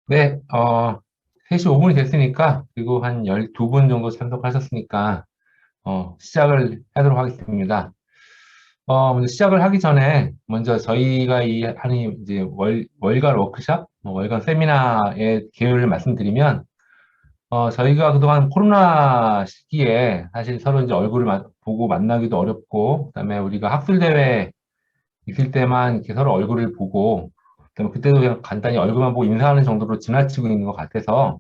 네, 3시 5분이 됐으니까, 그리고 한 12분 정도 참석하셨으니까, 시작을 하도록 하겠습니다. 먼저 시작을 하기 전에, 먼저 저희가 하는 이제 월간 워크샵, 월간 세미나의 계율을 말씀드리면, 저희가 그동안 코로나 시기에 사실 서로 이제 얼굴을 보고 만나기도 어렵고, 그다음에 우리가 학술대회 있을 때만 이렇게 서로 얼굴을 보고, 그다음에 그때도 그냥 간단히 얼굴만 보고 인사하는 정도로 지나치고 있는 것 같아서,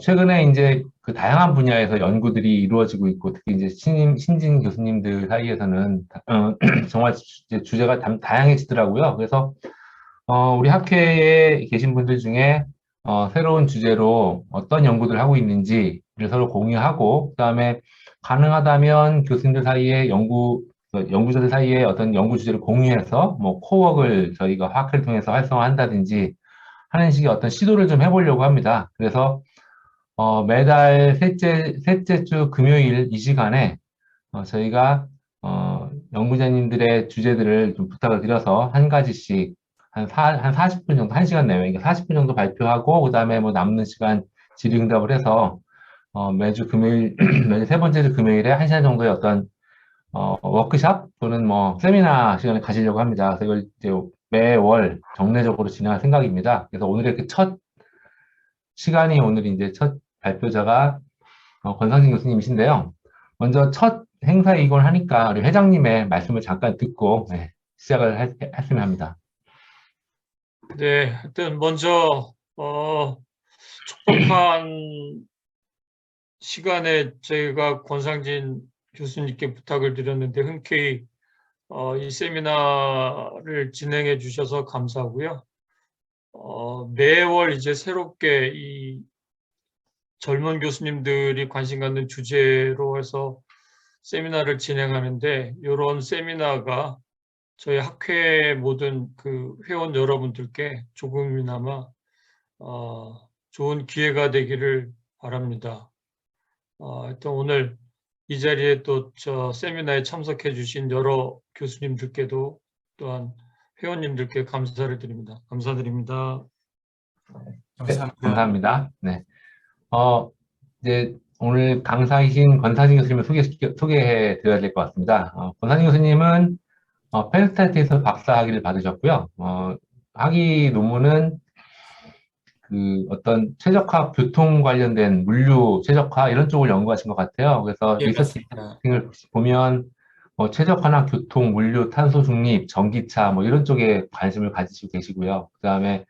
최근에 이제 그 다양한 분야에서 연구들이 이루어지고 있고, 특히 이제 신진 교수님들 사이에서는, 정말 이제 주제가 다양해지더라고요. 그래서, 우리 학회에 계신 분들 중에, 새로운 주제로 어떤 연구들 하고 있는지를 서로 공유하고, 그다음에 가능하다면 교수님들 사이에 연구자들 사이에 어떤 연구 주제를 공유해서, 뭐, 코워크를 저희가 학회를 통해서 활성화한다든지 하는 식의 어떤 시도를 좀 해보려고 합니다. 그래서, 매달 셋째 주 금요일 이 시간에 저희가 연구자님들의 주제들을 좀 부탁을 드려서 한 가지씩 한 40분 정도, 1시간 내외, 그러니까 40분 정도 발표하고, 그 다음에 뭐 남는 시간 질의응답을 해서 매주 금요일, 매주 세 번째 주 금요일에 1시간 정도의 어떤 워크샵 또는 뭐 세미나 시간을 가지려고 합니다. 그래서 이걸 이제 매월 정례적으로 진행할 생각입니다. 그래서 오늘의 그 첫 시간이 오늘 이제 첫 발표자가 권상진 교수님이신데요. 먼저 첫 행사이곤 하니까 우리 회장님의 말씀을 잠깐 듣고 네, 시작을 했으면 합니다. 네, 하여튼 먼저 촉박한 시간에 저희가 권상진 교수님께 부탁을 드렸는데 흔쾌히 이 세미나를 진행해 주셔서 감사하고요. 매월 이제 새롭게 이 젊은 교수님들이 관심 갖는 주제로 해서 세미나를 진행하는데 이런 세미나가 저희 학회 모든 그 회원 여러분들께 조금이나마 좋은 기회가 되기를 바랍니다. 하여튼 오늘 이 자리에 또 저 세미나에 참석해 주신 여러 교수님들께도 또한 회원님들께 감사를 드립니다. 감사드립니다. 네, 감사합니다. 감사합니다. 네. 이제 오늘 강사이신 권상진 교수님을 소개해 드려야 될 것 같습니다. 권상진 교수님은 펜스타트에서 박사 학위를 받으셨고요. 학위 논문은 그 어떤 최적화 교통 관련된 물류 최적화 이런 쪽을 연구하신 것 같아요. 그래서 예, 리서치 맞습니다. 을 보면 최적화나 교통, 물류, 탄소 중립, 전기차 뭐 이런 쪽에 관심을 가지시고 계시고요. 그다음에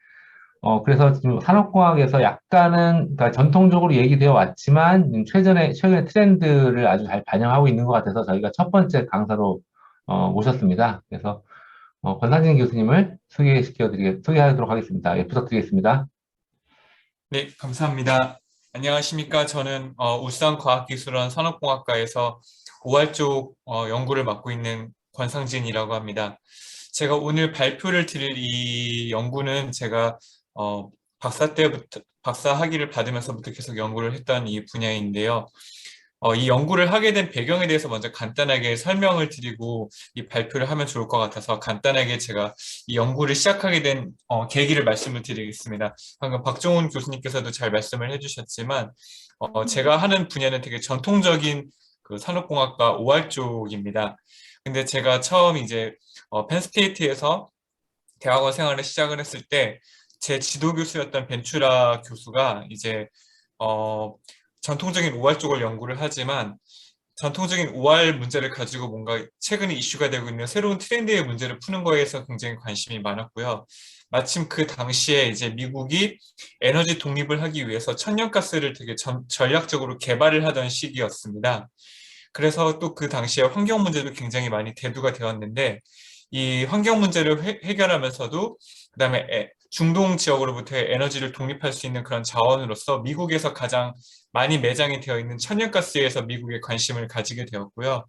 그래서 지금 산업공학에서 약간은 그러니까 전통적으로 얘기되어 왔지만 최근에 트렌드를 아주 잘 반영하고 있는 것 같아서 저희가 첫 번째 강사로 모셨습니다. 그래서 권상진 교수님을 소개하도록 하겠습니다. 예, 부탁드리겠습니다. 네, 감사합니다. 안녕하십니까. 저는 울산과학기술원 산업공학과에서 오할 쪽 연구를 맡고 있는 권상진이라고 합니다. 제가 오늘 발표를 드릴 이 연구는 제가 박사 때부터 박사 학위를 받으면서부터 계속 연구를 했던 이 분야인데요. 이 연구를 하게 된 배경에 대해서 먼저 간단하게 설명을 드리고 이 발표를 하면 좋을 것 같아서 간단하게 제가 이 연구를 시작하게 된 계기를 말씀을 드리겠습니다. 방금 박종훈 교수님께서도 잘 말씀을 해주셨지만 제가 하는 분야는 되게 전통적인 그 산업공학과 OR 쪽입니다. 근데 제가 처음 이제 펜스테이트에서 대학원 생활을 시작을 했을 때 제 지도 교수였던 벤추라 교수가 이제 어, 전통적인 OR 쪽을 연구를 하지만 전통적인 OR 문제를 가지고 뭔가 최근에 이슈가 되고 있는 새로운 트렌드의 문제를 푸는 거에서 굉장히 관심이 많았고요. 마침 그 당시에 이제 미국이 에너지 독립을 하기 위해서 천연가스를 되게 전략적으로 개발을 하던 시기였습니다. 그래서 또 그 당시에 환경 문제도 굉장히 많이 대두가 되었는데 이 환경 문제를 해결하면서도 그다음에 중동 지역으로부터의 에너지를 독립할 수 있는 그런 자원으로서 미국에서 가장 많이 매장이 되어 있는 천연가스에서 미국에 관심을 가지게 되었고요.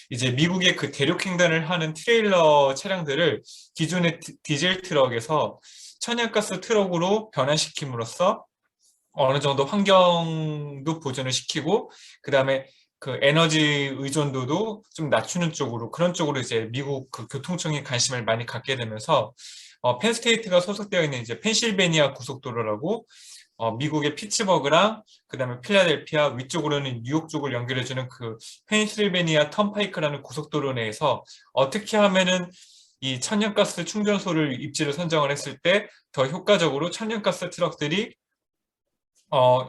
이제 미국의 그 대륙 횡단을 하는 트레일러 차량들을 기존의 디젤 트럭에서 천연가스 트럭으로 변환시킴으로써 어느 정도 환경도 보존을 시키고 그다음에 그 에너지 의존도도 좀 낮추는 쪽으로 그런 쪽으로 이제 미국 그 교통청이 관심을 많이 갖게 되면서 펜스테이트가 소속되어 있는 이제 펜실베니아 고속도로라고 미국의 피츠버그랑 그다음에 필라델피아 위쪽으로는 뉴욕 쪽을 연결해주는 그 펜실베니아 턴파이크라는 고속도로 내에서 어떻게 하면은 이 천연가스 충전소를 입지를 선정을 했을 때 더 효과적으로 천연가스 트럭들이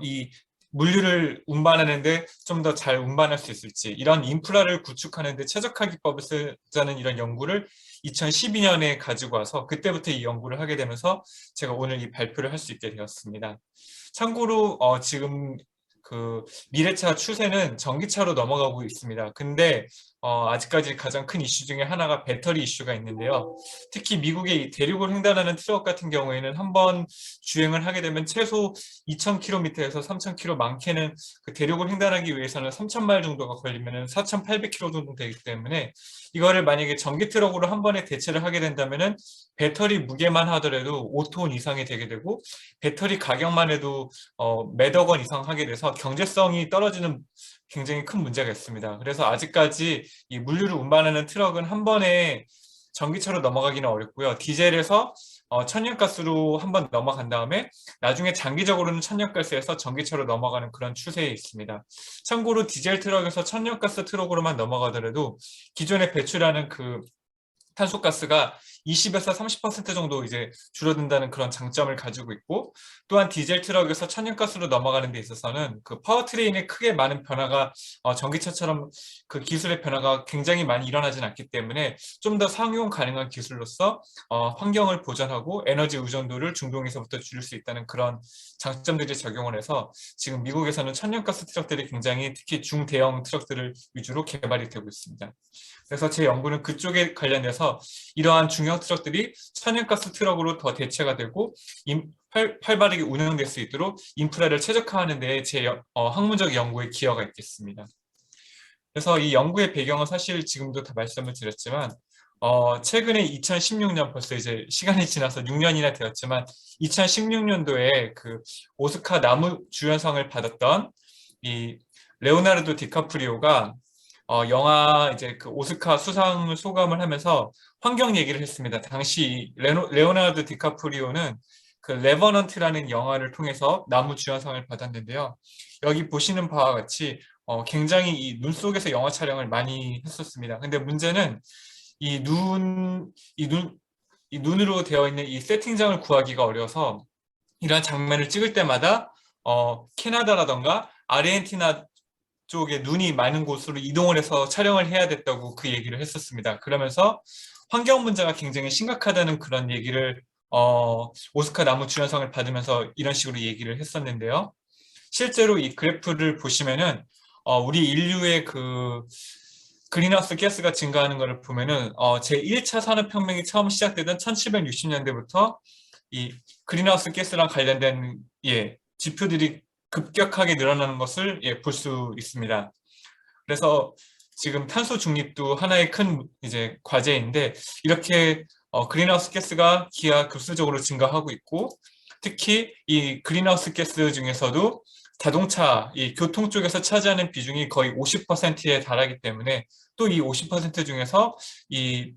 이 물류를 운반하는데 좀 더 잘 운반할 수 있을지 이런 인프라를 구축하는데 최적화 기법을 쓰자는 이런 연구를 2012년에 가지고 와서 그때부터 이 연구를 하게 되면서 제가 오늘 이 발표를 할 수 있게 되었습니다. 참고로 지금 그 미래차 추세는 전기차로 넘어가고 있습니다. 근데 아직까지 가장 큰 이슈 중에 하나가 배터리 이슈가 있는데요. 특히 미국의 이 대륙을 횡단하는 트럭 같은 경우에는 한번 주행을 하게 되면 최소 2,000km에서 3,000km, 많게는 그 대륙을 횡단하기 위해서는 3,000마일 정도가 걸리면 4,800km 정도 되기 때문에 이거를 만약에 전기 트럭으로 한 번에 대체를 하게 된다면은 배터리 무게만 하더라도 5톤 이상이 되게 되고 배터리 가격만 해도 몇억 원 이상 하게 돼서 경제성이 떨어지는 굉장히 큰 문제가 있습니다. 그래서 아직까지 이 물류를 운반하는 트럭은 한 번에 전기차로 넘어가기는 어렵고요. 디젤에서 천연가스로 한번 넘어간 다음에 나중에 장기적으로는 천연가스에서 전기차로 넘어가는 그런 추세에 있습니다. 참고로 디젤 트럭에서 천연가스 트럭으로만 넘어가더라도 기존에 배출하는 그 탄소가스가 20에서 30% 정도 이제 줄어든다는 그런 장점을 가지고 있고, 또한 디젤 트럭에서 천연가스로 넘어가는 데 있어서는 그 파워트레인에 크게 많은 변화가 전기차처럼 그 기술의 변화가 굉장히 많이 일어나진 않기 때문에 좀 더 상용 가능한 기술로서 환경을 보전하고 에너지 의존도를 중동에서부터 줄일 수 있다는 그런 장점들이 적용을 해서 지금 미국에서는 천연가스 트럭들이 굉장히 특히 중대형 트럭들을 위주로 개발이 되고 있습니다. 그래서 제 연구는 그쪽에 관련해서 이러한 중형 트럭들이 천연가스 트럭으로 더 대체가 되고 활발하게 운영될 수 있도록 인프라를 최적화하는 데 제 학문적 연구에 기여가 있겠습니다. 그래서 이 연구의 배경은 사실 지금도 다 말씀을 드렸지만 최근에 2016년 벌써 이제 시간이 지나서 6년이나 되었지만 2016년도에 그 오스카 나무 주연상을 받았던 이 레오나르도 디카프리오가 영화 이제 그 오스카 수상을 소감을 하면서 환경 얘기를 했습니다. 당시 레오나르도 디카프리오는 그 레버넌트라는 영화를 통해서 나무 주연상을 받았는데요. 여기 보시는 바와 같이 굉장히 이 눈 속에서 영화 촬영을 많이 했었습니다. 근데 문제는 이 눈으로 되어 있는 이 세팅장을 구하기가 어려워서 이러한 장면을 찍을 때마다 캐나다라던가 아르헨티나 쪽에 눈이 많은 곳으로 이동을 해서 촬영을 해야 됐다고 그 얘기를 했었습니다. 그러면서 환경 문제가 굉장히 심각하다는 그런 얘기를 오스카 나무 주연상을 받으면서 이런 식으로 얘기를 했었는데요. 실제로 이 그래프를 보시면은 우리 인류의 그 그린하우스 가스가 증가하는 것을 보면은 제1차 산업혁명이 처음 시작되던 1760년대부터 이 그린하우스 가스랑 관련된 지표들이 급격하게 늘어나는 것을 볼 수 있습니다. 그래서 지금 탄소 중립도 하나의 큰 이제 과제인데 이렇게 그린하우스 가스가 기하급수적으로 증가하고 있고, 특히 이 그린하우스 가스 중에서도 자동차, 이 교통 쪽에서 차지하는 비중이 거의 50%에 달하기 때문에 또 이 50% 중에서 이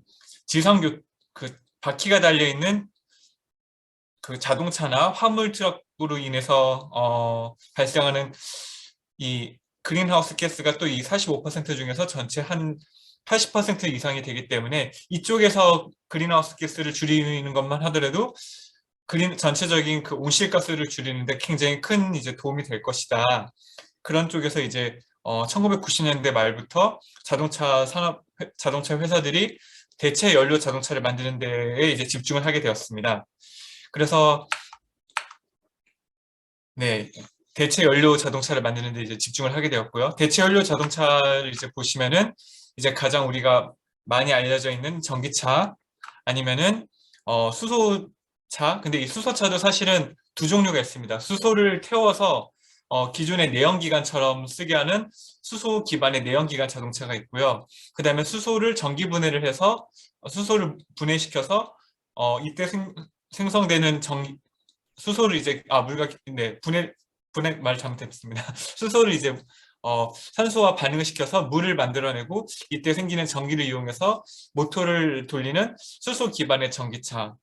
그 바퀴가 달려 있는 그 자동차나 화물 트럭으로 인해서 발생하는 이 그린하우스 가스가 또 이 45% 중에서 전체 한 80% 이상이 되기 때문에 이쪽에서 그린하우스 가스를 줄이는 것만 하더라도 전체적인 그 온실가스를 줄이는데 굉장히 큰 이제 도움이 될 것이다. 그런 쪽에서 이제 1990년대 말부터 자동차 회사들이 대체 연료 자동차를 만드는 데에 이제 집중을 하게 되었습니다. 그래서 대체 연료 자동차를 만드는 데 이제 집중을 하게 되었고요. 대체 연료 자동차를 이제 보시면은 이제 가장 우리가 많이 알려져 있는 전기차 아니면은 수소차. 근데 이 수소차도 사실은 두 종류가 있습니다. 수소를 태워서 기존의 내연기관처럼 쓰게 하는 수소 기반의 내연기관 자동차가 있고요. 그 다음에 수소를 전기 분해를 해서 수소를 분해시켜서 이때 생성되는 수소를 이제 분해 말 잘못했습니다. 수소를 이제 산소와 반응을 시켜서 물을 만들어내고 이때 생기는 전기를 이용해서 모터를 돌리는 수소 기반의 전기차.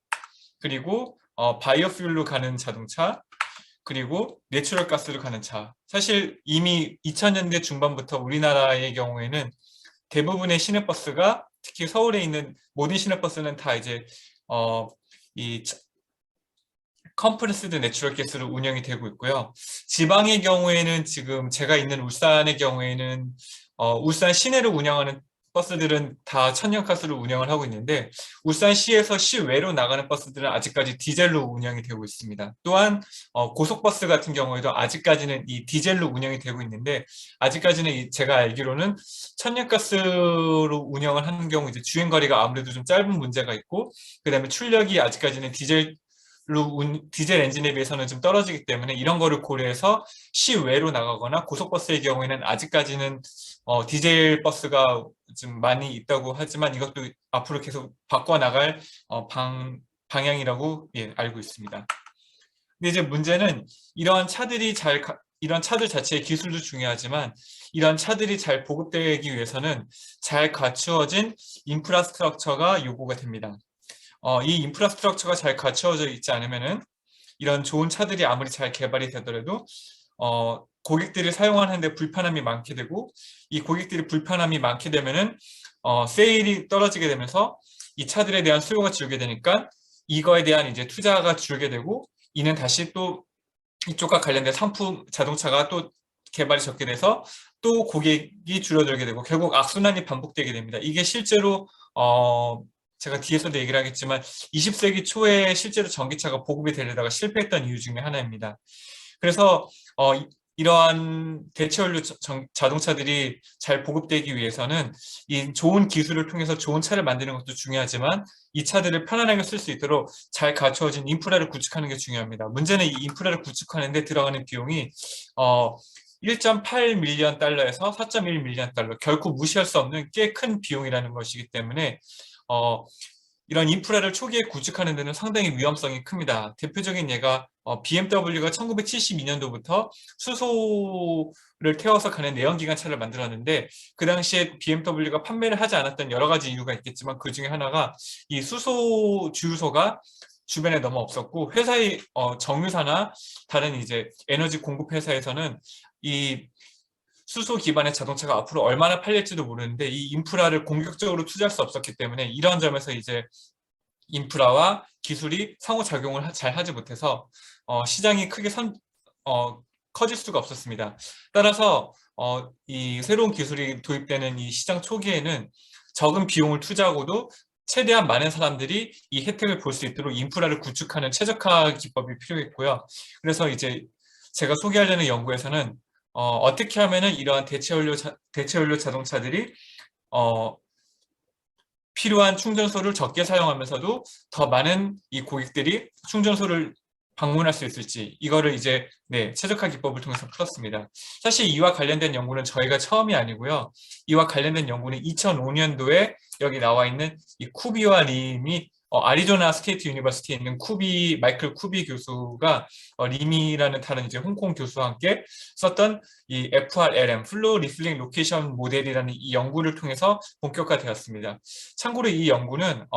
그리고 바이오퓨얼로 가는 자동차, 그리고 내추럴 가스로 가는 차. 사실 이미 2000년대 중반부터 우리나라의 경우에는 대부분의 시내버스가, 특히 서울에 있는 모든 시내버스는 다 이제 이 컴프레스드 내추럴 가스로 운영이 되고 있고요. 지방의 경우에는 지금 제가 있는 울산의 경우에는 울산 시내를 운영하는 버스들은 다 천연가스로 운영을 하고 있는데, 울산시에서 시외로 나가는 버스들은 아직까지 디젤로 운영이 되고 있습니다. 또한 고속버스 같은 경우에도 아직까지는 이 디젤로 운영이 되고 있는데, 아직까지는 제가 알기로는 천연가스로 운영을 하는 경우 이제 주행거리가 아무래도 좀 짧은 문제가 있고, 그다음에 출력이 아직까지는 디젤 엔진에 비해서는 좀 떨어지기 때문에 이런 거를 고려해서 시외로 나가거나, 고속버스의 경우에는 아직까지는 디젤 버스가 좀 많이 있다고 하지만 이것도 앞으로 계속 바꿔나갈 방향이라고 알고 있습니다. 근데 이제 문제는 이런 차들 자체의 기술도 중요하지만 이런 차들이 잘 보급되기 위해서는 잘 갖추어진 인프라스트럭처가 요구가 됩니다. 이 인프라스트럭처가 잘 갖춰져 있지 않으면은 이런 좋은 차들이 아무리 잘 개발이 되더라도 고객들이 사용하는데 불편함이 많게 되고, 이 고객들이 불편함이 많게 되면은 세일이 떨어지게 되면서 이 차들에 대한 수요가 줄게 되니까 이거에 대한 이제 투자가 줄게 되고, 이는 다시 또 이쪽과 관련된 상품 자동차가 또 개발이 적게 돼서 또 고객이 줄어들게 되고, 결국 악순환이 반복되게 됩니다. 이게 실제로 제가 뒤에서도 얘기를 하겠지만 20세기 초에 실제로 전기차가 보급이 되려다가 실패했던 이유 중에 하나입니다. 그래서 이러한 대체연료 자동차들이 잘 보급되기 위해서는 이 좋은 기술을 통해서 좋은 차를 만드는 것도 중요하지만, 이 차들을 편안하게 쓸 수 있도록 잘 갖추어진 인프라를 구축하는 게 중요합니다. 문제는 이 인프라를 구축하는 데 들어가는 비용이 1.8 밀리언 달러에서 4.1 밀리언 달러, 결코 무시할 수 없는 꽤 큰 비용이라는 것이기 때문에 이런 인프라를 초기에 구축하는 데는 상당히 위험성이 큽니다. 대표적인 예가 BMW가 1972년도부터 수소를 태워서 가는 내연기관차를 만들었는데, 그 당시에 BMW가 판매를 하지 않았던 여러 가지 이유가 있겠지만 그 중에 하나가 이 수소 주유소가 주변에 너무 없었고, 회사의 정유사나 다른 이제 에너지 공급 회사에서는 이 수소 기반의 자동차가 앞으로 얼마나 팔릴지도 모르는데 이 인프라를 공격적으로 투자할 수 없었기 때문에, 이런 점에서 이제 인프라와 기술이 상호작용을 잘 하지 못해서 시장이 크게 커질 수가 없었습니다. 따라서 이 새로운 기술이 도입되는 이 시장 초기에는 적은 비용을 투자하고도 최대한 많은 사람들이 이 혜택을 볼 수 있도록 인프라를 구축하는 최적화 기법이 필요했고요. 그래서 이제 제가 소개하려는 연구에서는 어떻게 하면은 이러한 대체연료 자동차들이 필요한 충전소를 적게 사용하면서도 더 많은 이 고객들이 충전소를 방문할 수 있을지, 이거를 이제 최적화 기법을 통해서 풀었습니다. 사실 이와 관련된 연구는 저희가 처음이 아니고요. 이와 관련된 연구는 2005년도에 여기 나와 있는 이 쿠비와 림이 아리조나 스테이트 유니버시티에 있는 마이클 쿠비 교수가 림이라는 다른 이제 홍콩 교수와 함께 썼던 이 FRLM, 플로우 리플링 로케이션 모델이라는 이 연구를 통해서 본격화되었습니다. 참고로 이 연구는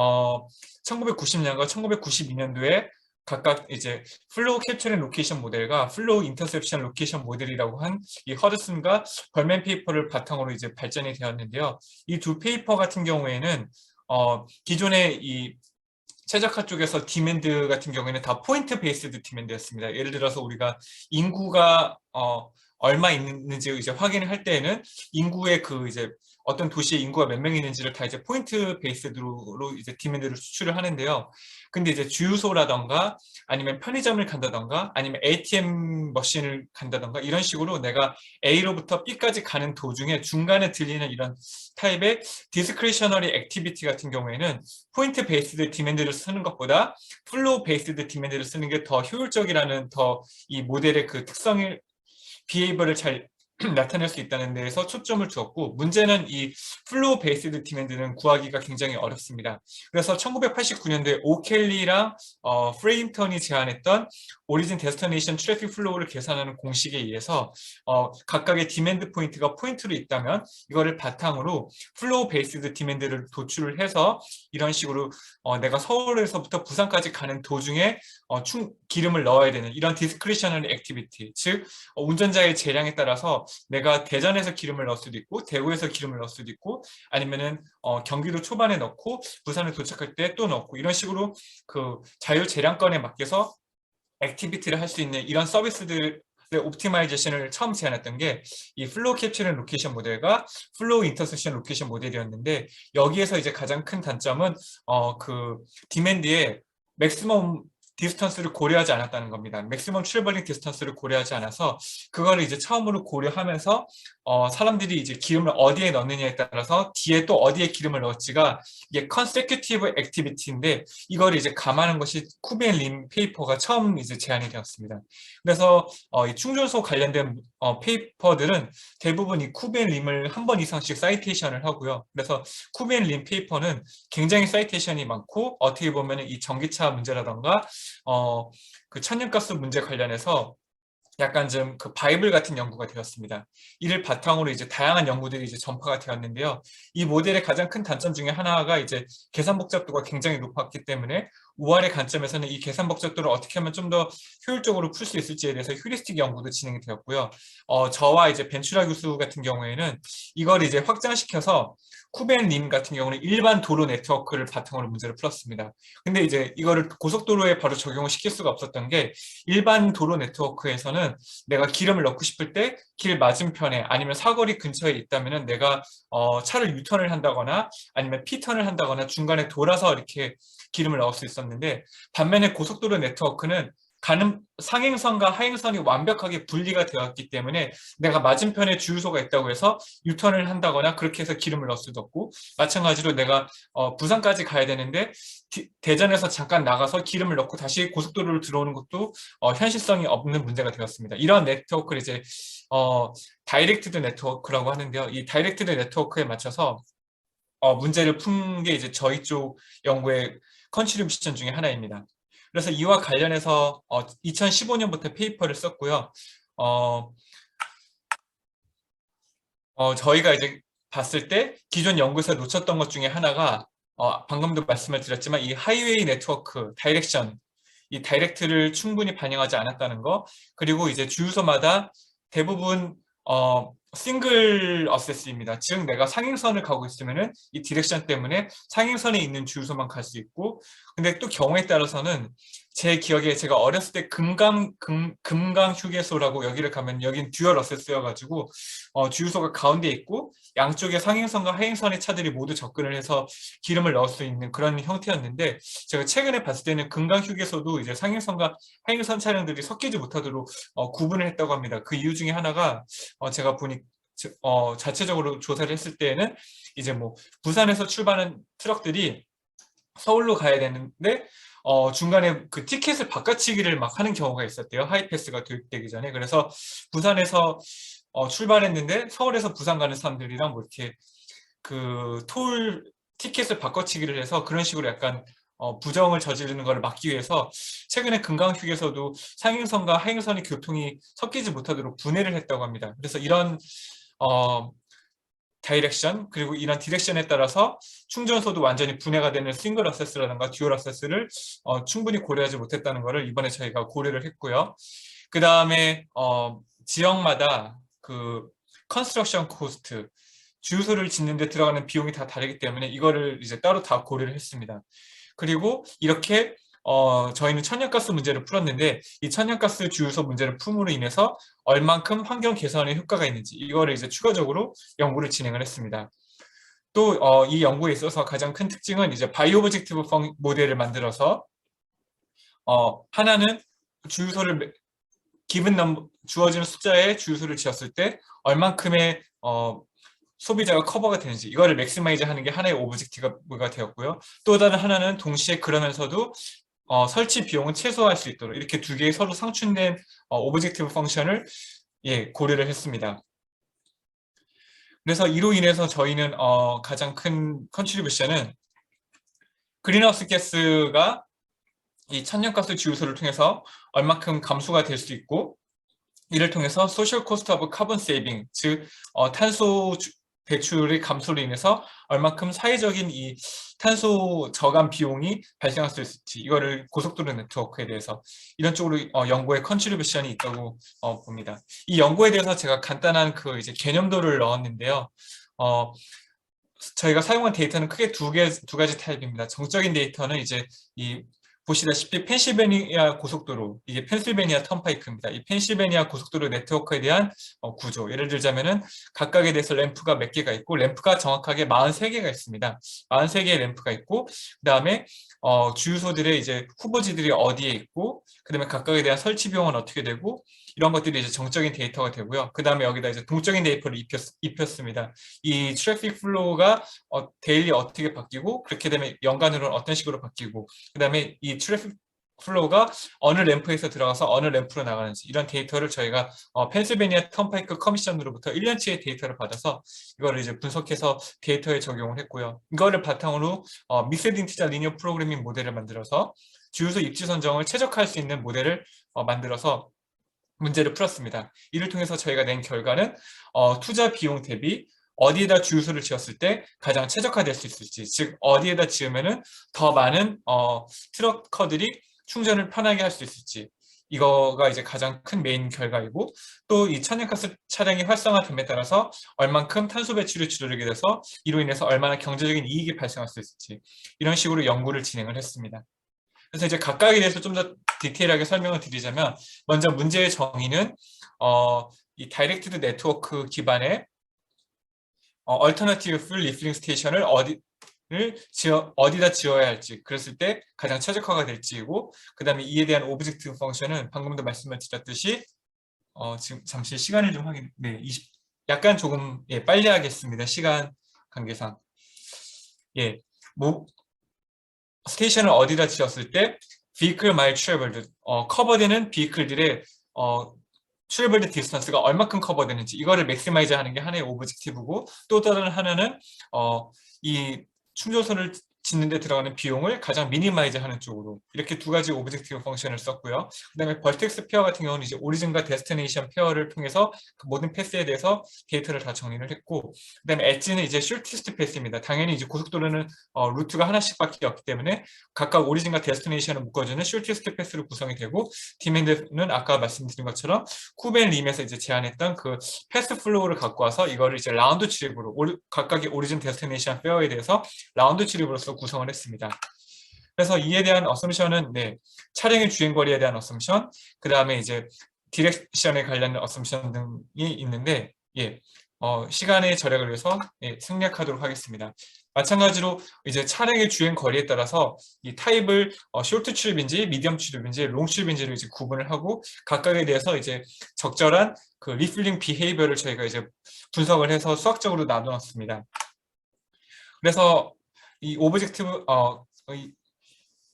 1990년과 1992년도에 각각 이제 플로우 캡처링 로케이션 모델과 플로우 인터셉션 로케이션 모델이라고 한 이 허드슨과 벌맨 페이퍼를 바탕으로 이제 발전이 되었는데요. 이 두 페이퍼 같은 경우에는 기존의 이 최적화 쪽에서 디맨드 같은 경우에는 다 포인트 베이스드 디맨드였습니다. 예를 들어서 우리가 인구가 얼마 있는지 이제 확인을 할 때에는 인구의 그 이제 어떤 도시에 인구가 몇 명 있는지를 다 이제 포인트 베이스드로 이제 디맨드를 수출을 하는데요. 근데 이제 주유소라던가 아니면 편의점을 간다던가 아니면 ATM 머신을 간다던가 이런 식으로 내가 A로부터 B까지 가는 도중에 중간에 들리는 이런 타입의 디스크리셔너리 액티비티 같은 경우에는 포인트 베이스드 디맨드를 쓰는 것보다 플로우 베이스드 디맨드를 쓰는 게 더 효율적이라는 더 이 모델의 그 특성을 비헤이버를 잘 나타낼 수 있다는 데에서 초점을 두었고, 문제는 이 플로우 베이스드 디맨드는 구하기가 굉장히 어렵습니다. 그래서 1989년도에 오켈리랑 프레임턴이 제안했던 오리진 데스티네이션 트래픽 플로우를 계산하는 공식에 의해서 각각의 디맨드 포인트가 포인트로 있다면 이거를 바탕으로 플로우 베이스드 디맨드를 도출을 해서 이런 식으로 내가 서울에서부터 부산까지 가는 도중에 기름을 넣어야 되는 이런 디스크리셔널 액티비티, 즉 운전자의 재량에 따라서 내가 대전에서 기름을 넣을 수도 있고 대구에서 기름을 넣을 수도 있고 아니면은 경기도 초반에 넣고 부산에 도착할 때 또 넣고 이런 식으로 그 자유 재량권에 맡겨서 액티비티를 할 수 있는 이런 서비스들의 옵티마이제이션을 처음 제안했던 게 이 플로우 캡처 앤 로케이션 모델과 플로우 인터섹션 로케이션 모델이었는데, 여기에서 이제 가장 큰 단점은 그 디맨드의 맥시멈 디스턴스를 고려하지 않았다는 겁니다. 맥시멈 트래블링 디스턴스를 고려하지 않아서 그거를 이제 처음으로 고려하면서 사람들이 이제 기름을 어디에 넣느냐에 따라서 뒤에 또 어디에 기름을 넣을지가 이게 consecutive activity인데, 이걸 이제 감안한 것이 쿠비앤 림 페이퍼가 처음 이제 제안이 되었습니다. 그래서 이 충전소 관련된 페이퍼들은 대부분 이 쿠비앤 림을 한 번 이상씩 사이테이션을 하고요. 그래서 쿠비앤 림 페이퍼는 굉장히 사이테이션이 많고, 어떻게 보면 이 전기차 문제라던가 그 천연가스 문제 관련해서 약간 좀 그 바이블 같은 연구가 되었습니다. 이를 바탕으로 이제 다양한 연구들이 이제 전파가 되었는데요. 이 모델의 가장 큰 단점 중에 하나가 이제 계산 복잡도가 굉장히 높았기 때문에 OR의 관점에서는 이 계산 복잡도를 어떻게 하면 좀 더 효율적으로 풀 수 있을지에 대해서 휴리스틱 연구도 진행이 되었고요. 저와 이제 벤츄라 교수 같은 경우에는 이걸 이제 확장시켜서 쿠벤 림 같은 경우는 일반 도로 네트워크를 바탕으로 문제를 풀었습니다. 근데 이제 이거를 고속도로에 바로 적용을 시킬 수가 없었던 게, 일반 도로 네트워크에서는 내가 기름을 넣고 싶을 때 길 맞은편에 아니면 사거리 근처에 있다면은 내가 차를 유턴을 한다거나 아니면 P턴을 한다거나 중간에 돌아서 이렇게 기름을 넣을 수 있었는데, 반면에 고속도로 네트워크는 가는 상행선과 하행선이 완벽하게 분리가 되었기 때문에 내가 맞은편에 주유소가 있다고 해서 유턴을 한다거나 그렇게 해서 기름을 넣을 수도 없고, 마찬가지로 내가 부산까지 가야 되는데 대전에서 잠깐 나가서 기름을 넣고 다시 고속도로로 들어오는 것도 현실성이 없는 문제가 되었습니다. 이런 네트워크를 이제 다이렉트드 네트워크라고 하는데요. 이 다이렉트드 네트워크에 맞춰서 문제를 푼 게 이제 저희 쪽 연구의 컨트리뷰션 중에 하나입니다. 그래서 이와 관련해서 2015년부터 페이퍼를 썼고요. 저희가 이제 봤을 때 기존 연구에서 놓쳤던 것 중에 하나가 방금도 말씀을 드렸지만 이 하이웨이 네트워크 다이렉션, 이 다이렉트를 충분히 반영하지 않았다는 거, 그리고 이제 주유소마다 대부분 싱글 어세스입니다. 즉 내가 상행선을 가고 있으면은 이 디렉션 때문에 상행선에 있는 주유소만 갈 수 있고, 근데 또 경우에 따라서는 제 기억에 제가 어렸을 때 금강 휴게소라고 여기를 가면 여긴 듀얼 어세스여가지고 주유소가 가운데 있고 양쪽에 상행선과 하행선의 차들이 모두 접근을 해서 기름을 넣을 수 있는 그런 형태였는데, 제가 최근에 봤을 때는 금강 휴게소도 이제 상행선과 하행선 차량들이 섞이지 못하도록 구분을 했다고 합니다. 그 이유 중에 하나가 제가 보니 자체적으로 조사를 했을 때에는 이제 뭐 부산에서 출발하는 트럭들이 서울로 가야 되는데 중간에 그 티켓을 바꿔치기를 막 하는 경우가 있었대요. 하이패스가 도입되기 전에. 그래서 부산에서 출발했는데 서울에서 부산 가는 사람들이랑 뭐 이렇게 그 톨 티켓을 바꿔치기를 해서 그런 식으로 약간 부정을 저지르는 것을 막기 위해서 최근에 금강휴게소도 상행선과 하행선의 교통이 섞이지 못하도록 분해를 했다고 합니다. 그래서 이런 다이렉션 그리고 이런 디렉션에 따라서 충전소도 완전히 분해가 되는 싱글 어세스라든가 듀얼 어세스를 충분히 고려하지 못했다는 것을 이번에 저희가 고려를 했고요. 그 다음에 지역마다 그 컨스트럭션 코스트, 주유소를 짓는 데 들어가는 비용이 다 다르기 때문에 이거를 이제 따로 다 고려를 했습니다. 그리고 이렇게 저희는 천연가스 문제를 풀었는데, 이 천연가스 주유소 문제를 품으로 인해서 얼만큼 환경 개선에 효과가 있는지 이거를 이제 추가적으로 연구를 진행을 했습니다. 또 이 연구에 있어서 가장 큰 특징은 이제 바이오 오브젝티브 모델을 만들어서 하나는 주유소를 주어지는 숫자의 주유소를 지었을 때 얼만큼의 소비자가 커버가 되는지 이거를 맥시마이즈 하는 게 하나의 오브젝티브가 되었고요. 또 다른 하나는 동시에 그러면서도 설치 비용은 최소화할 수 있도록 이렇게 두 개의 서로 상충된 오브젝티브 펑션을 고려를 했습니다. 그래서 이로 인해서 저희는 가장 큰 컨트리뷰션은 그린하우스 가스가 이 천연가스 주유소를 통해서 얼마큼 감소가 될 수 있고, 이를 통해서 소셜 코스트 오브 카본 세이빙, 즉 탄소 배출의 감소로 인해서 얼마큼 사회적인 이 탄소 저감 비용이 발생할 수 있을지, 이거를 고속도로 네트워크에 대해서 이런 쪽으로 연구에 컨트리뷰션이 있다고 봅니다. 이 연구에 대해서 제가 간단한 그 이제 개념도를 넣었는데요. 저희가 사용한 데이터는 크게 두 가지 타입입니다. 정적인 데이터는 이제 이 보시다시피 펜실베니아 고속도로, 이게 펜실베니아 턴파이크입니다. 이 펜실베니아 고속도로 네트워크에 대한 구조, 예를 들자면은 각각에 대해서 램프가 몇 개가 있고, 램프가 정확하게 43개가 있습니다. 43개의 램프가 있고, 그 다음에 주유소들의 이제 후보지들이 어디에 있고, 그 다음에 각각에 대한 설치 비용은 어떻게 되고, 이런 것들이 이제 정적인 데이터가 되고요. 그 다음에 여기다 이제 동적인 데이터를 입혔습니다. 이 트래픽 플로우가 데일리 어떻게 바뀌고, 그렇게 되면 연간으로는 어떤 식으로 바뀌고, 그 다음에 이 트래픽 플로우가 어느 램프에서 들어가서 어느 램프로 나가는지, 이런 데이터를 저희가 펜실베니아 턴파이크 커미션으로부터 1년치의 데이터를 받아서 이거를 이제 분석해서 데이터에 적용을 했고요. 이거를 바탕으로 믹스드 인티저 리니어 프로그래밍 모델을 만들어서 주유소 입지 선정을 최적화할 수 있는 모델을 만들어서 문제를 풀었습니다. 이를 통해서 저희가 낸 결과는 투자 비용 대비 어디에다 주유소를 지었을 때 가장 최적화될 수 있을지, 즉 어디에다 지으면은 더 많은 트럭커들이 충전을 편하게 할 수 있을지, 이거가 이제 가장 큰 메인 결과이고, 또 이 천연가스 차량이 활성화됨에 따라서 얼만큼 탄소 배출이 줄어들게 돼서 이로 인해서 얼마나 경제적인 이익이 발생할 수 있을지, 이런 식으로 연구를 진행을 했습니다. 그래서 이제 각각에 대해서 좀 더 디테일하게 설명을 드리자면, 먼저 문제의 정의는 이 다이렉티드 네트워크 기반의 얼터너티브 풀 리필링 스테이션을 어디다 지어야 할지, 그랬을 때 가장 최적화가 될지이고, 그 다음에 이에 대한 오브젝티브 펑션은 방금도 말씀을 드렸듯이 지금 잠시 시간을 좀 약간 조금 빨리 하겠습니다. 시간 관계상. 스테이션을 어디다 지었을 때 vehicle mile traveled, 커버되는 비클들의 트래블드 디스턴스가 얼마큼 커버되는지, 이거를 맥시마이즈 하는 게 하나의 오브젝티브고, 또 다른 하나는 이 충전소를 짓는 데 들어가는 비용을 가장 미니마이즈 하는 쪽으로, 이렇게 두 가지 오브젝티브 펑션을 썼고요. 그 다음에 벌텍스 페어 같은 경우는 이제 오리진과 데스티네이션 페어를 통해서 그 모든 패스에 대해서 데이터를 다 정리를 했고, 그 다음에 엣지는 이제 숏티스트 패스입니다. 당연히 이제 고속도로는 루트가 하나씩밖에 없기 때문에 각각 오리진과 데스티네이션을 묶어주는 숏티스트 패스로 구성이 되고, 디맨드는 아까 말씀드린 것처럼 쿠벤 림에서 이제 제안했던 그 패스 플로우를 갖고 와서 이거를 이제 라운드 트립으로 각각의 오리진 데스티네이션 페어에 대해서 라운드 트립으로서 구성을 했습니다. 그래서 이에 대한 어썸션은 차량의 주행거리에 대한 어썸션, 그 다음에 이제 디렉션에 관련된 어썸션 등이 있는데, 시간의 절약을 위해서 생략하도록 하겠습니다. 마찬가지로 이제 차량의 주행 거리에 따라서 이 타입을 쇼트 출입인지 미디엄 출입인지 롱 출입인지를 이제 구분을 하고, 각각에 대해서 이제 적절한 그 리필링 비헤이비어를 저희가 이제 분석을 해서 수학적으로 나눠놨습니다. 그래서 이 오브젝티브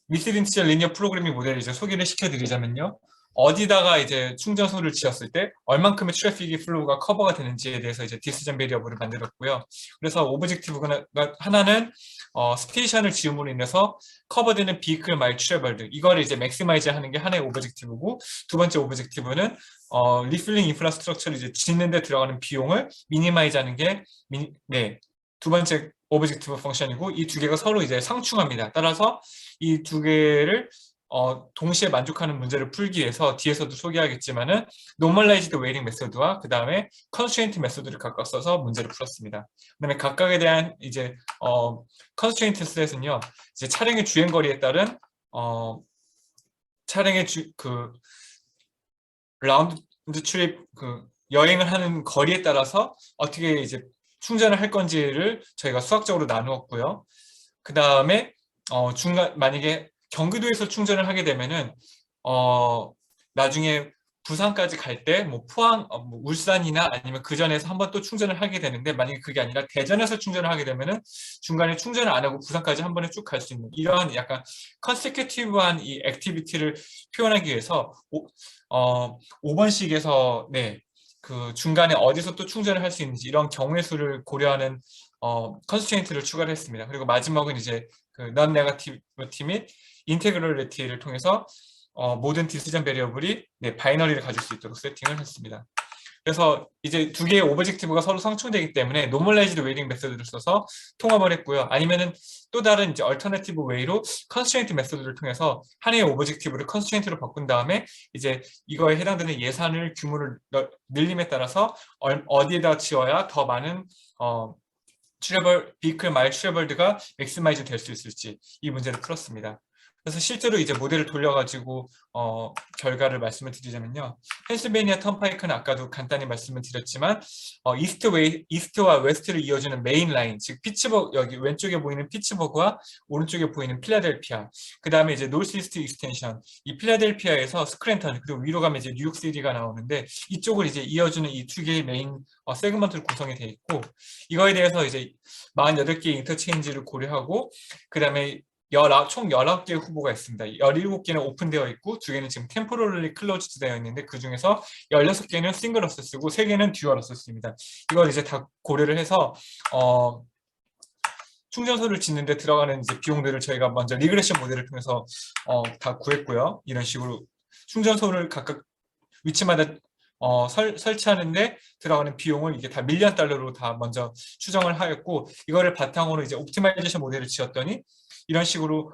믹스드 인티저 리니어 프로그래밍 모델을 이제 소개를 시켜드리자면요, 어디다가 이제 충전소를 지었을 때 얼만큼의 트래픽이 플로우가 커버가 되는지에 대해서 이제 디시전 베리어블을 만들었고요. 그래서 오브젝티브가 하나는 스테이션을 지음으로 인해서 커버되는 비클 마일 트래블드, 이거를 이제 맥시마이즈 하는 게 하나의 오브젝티브고, 두 번째 오브젝티브는 리필링 인프라스트럭처를 이제 짓는 데 들어가는 비용을 미니마이즈 하는 게 두 번째 오브젝티브 펑션이고, 이 두 개가 서로 이제 상충합니다. 따라서 이 두 개를 동시에 만족하는 문제를 풀기 위해서 뒤에서도 소개하겠지만은 노멀라이즈드 웨이팅 메소드와 그 다음에 컨스트레인트 메소드를 각각 써서 문제를 풀었습니다. 그다음에 각각에 대한 이제 컨스트레인트 셋은요, 이제 차량의 주행 거리에 따른 차량의 라운드 트립 여행을 하는 거리에 따라서 어떻게 이제 충전을 할 건지를 저희가 수학적으로 나누었고요. 그 다음에 만약에 경기도에서 충전을 하게 되면은 나중에 부산까지 갈 때 뭐 포항, 뭐 울산이나 아니면 그 전에서 한번 또 충전을 하게 되는데, 만약에 그게 아니라 대전에서 충전을 하게 되면은 중간에 충전을 안 하고 부산까지 한 번에 쭉 갈 수 있는 이러한 약간 컨세큐티브한 이 액티비티를 표현하기 위해서 5번식에서 그 중간에 어디서 또 충전을 할 수 있는지 이런 경우의 수를 고려하는 컨스트레인트를 추가를 했습니다. 그리고 마지막은 이제 그 non negativity 및 integrality를 통해서 모든 디시전 베리어블이 바이너리를 가질 수 있도록 세팅을 했습니다. 그래서 이제 두 개의 오브젝티브가 서로 상충되기 때문에 노멀라이즈드 웨이팅 메소드를 써서 통합을 했고요. 아니면은 또 다른 이제 얼터너티브 웨이로 컨스트레인트 메소드를 통해서 하나의 오브젝티브를 컨스트레인트로 바꾼 다음에 이제 이거에 해당되는 예산을 규모를 늘림에 따라서 어디에다 지어야 더 많은 비클 마일 트래블드가 맥시마이즈 될 수 있을지 이 문제를 풀었습니다. 그래서 실제로 이제 모델을 돌려가지고 결과를 말씀을 드리자면요. 펜실베이니아 턴파이크는 아까도 간단히 말씀을 드렸지만 이스트와 웨스트를 이어주는 메인 라인, 즉 피츠버그, 여기 왼쪽에 보이는 피츠버그와 오른쪽에 보이는 필라델피아, 그 다음에 이제 노스 이스트 익스텐션, 이 필라델피아에서 스크랜턴, 그리고 위로 가면 이제 뉴욕 시티가 나오는데 이쪽을 이제 이어주는 이 두 개의 메인 세그먼트로 구성이 되어 있고, 이거에 대해서 이제 48개의 인터체인지를 고려하고, 그 다음에 총 19개의 후보가 있습니다. 17개는 오픈되어 있고 2개는 지금 템포럴리 클로즈드 되어 있는데 그 중에서 16개는 싱글 어세스고 3개는 듀얼 어세스입니다. 이걸 이제 다 고려를 해서 충전소를 짓는데 들어가는 이제 비용들을 저희가 먼저 리그레션 모델을 통해서 다 구했고요. 이런 식으로 충전소를 각각 위치마다 설치하는데 들어가는 비용을 이게 다 밀리언 달러로 다 먼저 추정을 하였고, 이거를 바탕으로 이제 옵티마이제이션 모델을 지었더니 이런 식으로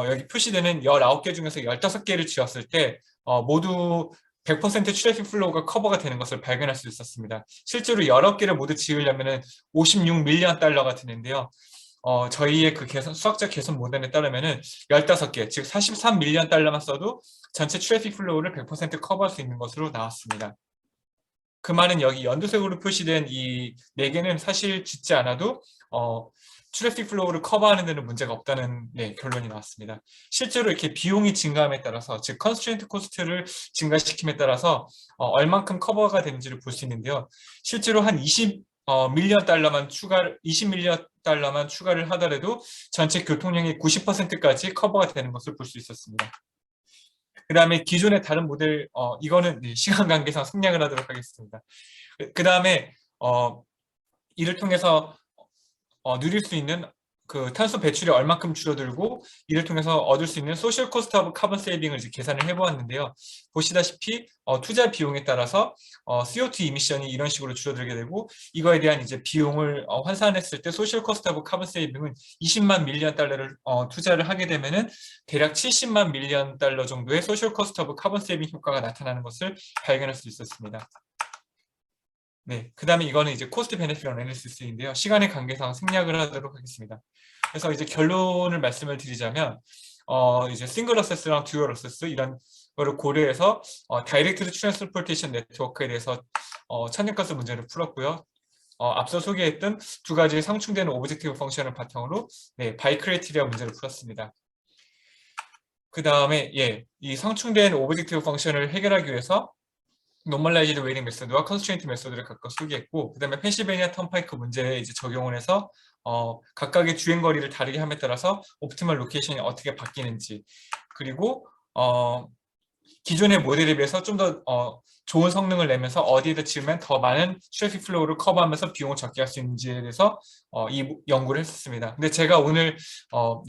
여기 표시되는 19개 중에서 15개를 지었을 때 모두 100% 트래픽 플로우가 커버가 되는 것을 발견할 수 있었습니다. 실제로 여러 개를 모두 지으려면 56 밀리언 달러가 드는데요. 저희의 그 수학적 개선 모델에 따르면은 15개, 즉 43 밀리언 달러만 써도 전체 트래픽 플로우를 100% 커버할 수 있는 것으로 나왔습니다. 그 말은 여기 연두색으로 표시된 이 4개는 사실 짓지 않아도 트래픽 플로우를 커버하는 데는 문제가 없다는 결론이 나왔습니다. 실제로 이렇게 비용이 증가함에 따라서, 즉 컨스트레인트 코스트를 증가시킴에 따라서 얼만큼 커버가 되는지를 볼 수 있는데요. 실제로 한 20 밀리언 달러만 추가를 하더라도 전체 교통량의 90%까지 커버가 되는 것을 볼 수 있었습니다. 그 다음에 기존의 다른 모델, 이거는 시간 관계상 생략을 하도록 하겠습니다. 그 다음에 이를 통해서 누릴 수 있는 그 탄소 배출이 얼만큼 줄어들고 이를 통해서 얻을 수 있는 소셜 코스트 오브 카본 세이빙을 이제 계산을 해보았는데요. 보시다시피 투자 비용에 따라서 CO2 이미션이 이런 식으로 줄어들게 되고, 이거에 대한 이제 비용을 환산했을 때 소셜 코스트 오브 카본 세이빙은 20만 밀리언 달러를 투자를 하게 되면은 대략 70만 밀리언 달러 정도의 소셜 코스트 오브 카본 세이빙 효과가 나타나는 것을 발견할 수 있었습니다. 네, 그 다음에 이거는 이제 코스트 베네핏 어널리시스인데요. 시간의 관계상 생략을 하도록 하겠습니다. 그래서 이제 결론을 말씀을 드리자면, 이제 싱글 어세스랑 듀얼 어세스 이런 거를 고려해서 다이렉트 트랜스포테이션 네트워크에 대해서 천연가스 문제를 풀었고요. 앞서 소개했던 두 가지 상충되는 오브젝티브 펑션을 바탕으로 바이크라이테리아 문제를 풀었습니다. 그 다음에 이 상충된 오브젝티브 펑션을 해결하기 위해서 노멀라이즈드 웨이팅 메소드와 컨스트레인트 메소드를 각각 소개했고, 그 다음에 펜실베이니아 턴파이크 문제에 이제 적용을 해서 각각의 주행 거리를 다르게 함에 따라서 옵티멀 로케이션이 어떻게 바뀌는지, 그리고 기존의 모델에 비해서 좀 더 좋은 성능을 내면서 어디에다 지으면 더 많은 트래픽 플로우를 커버하면서 비용을 적게 할 수 있는지에 대해서 이 연구를 했었습니다. 근데 제가 오늘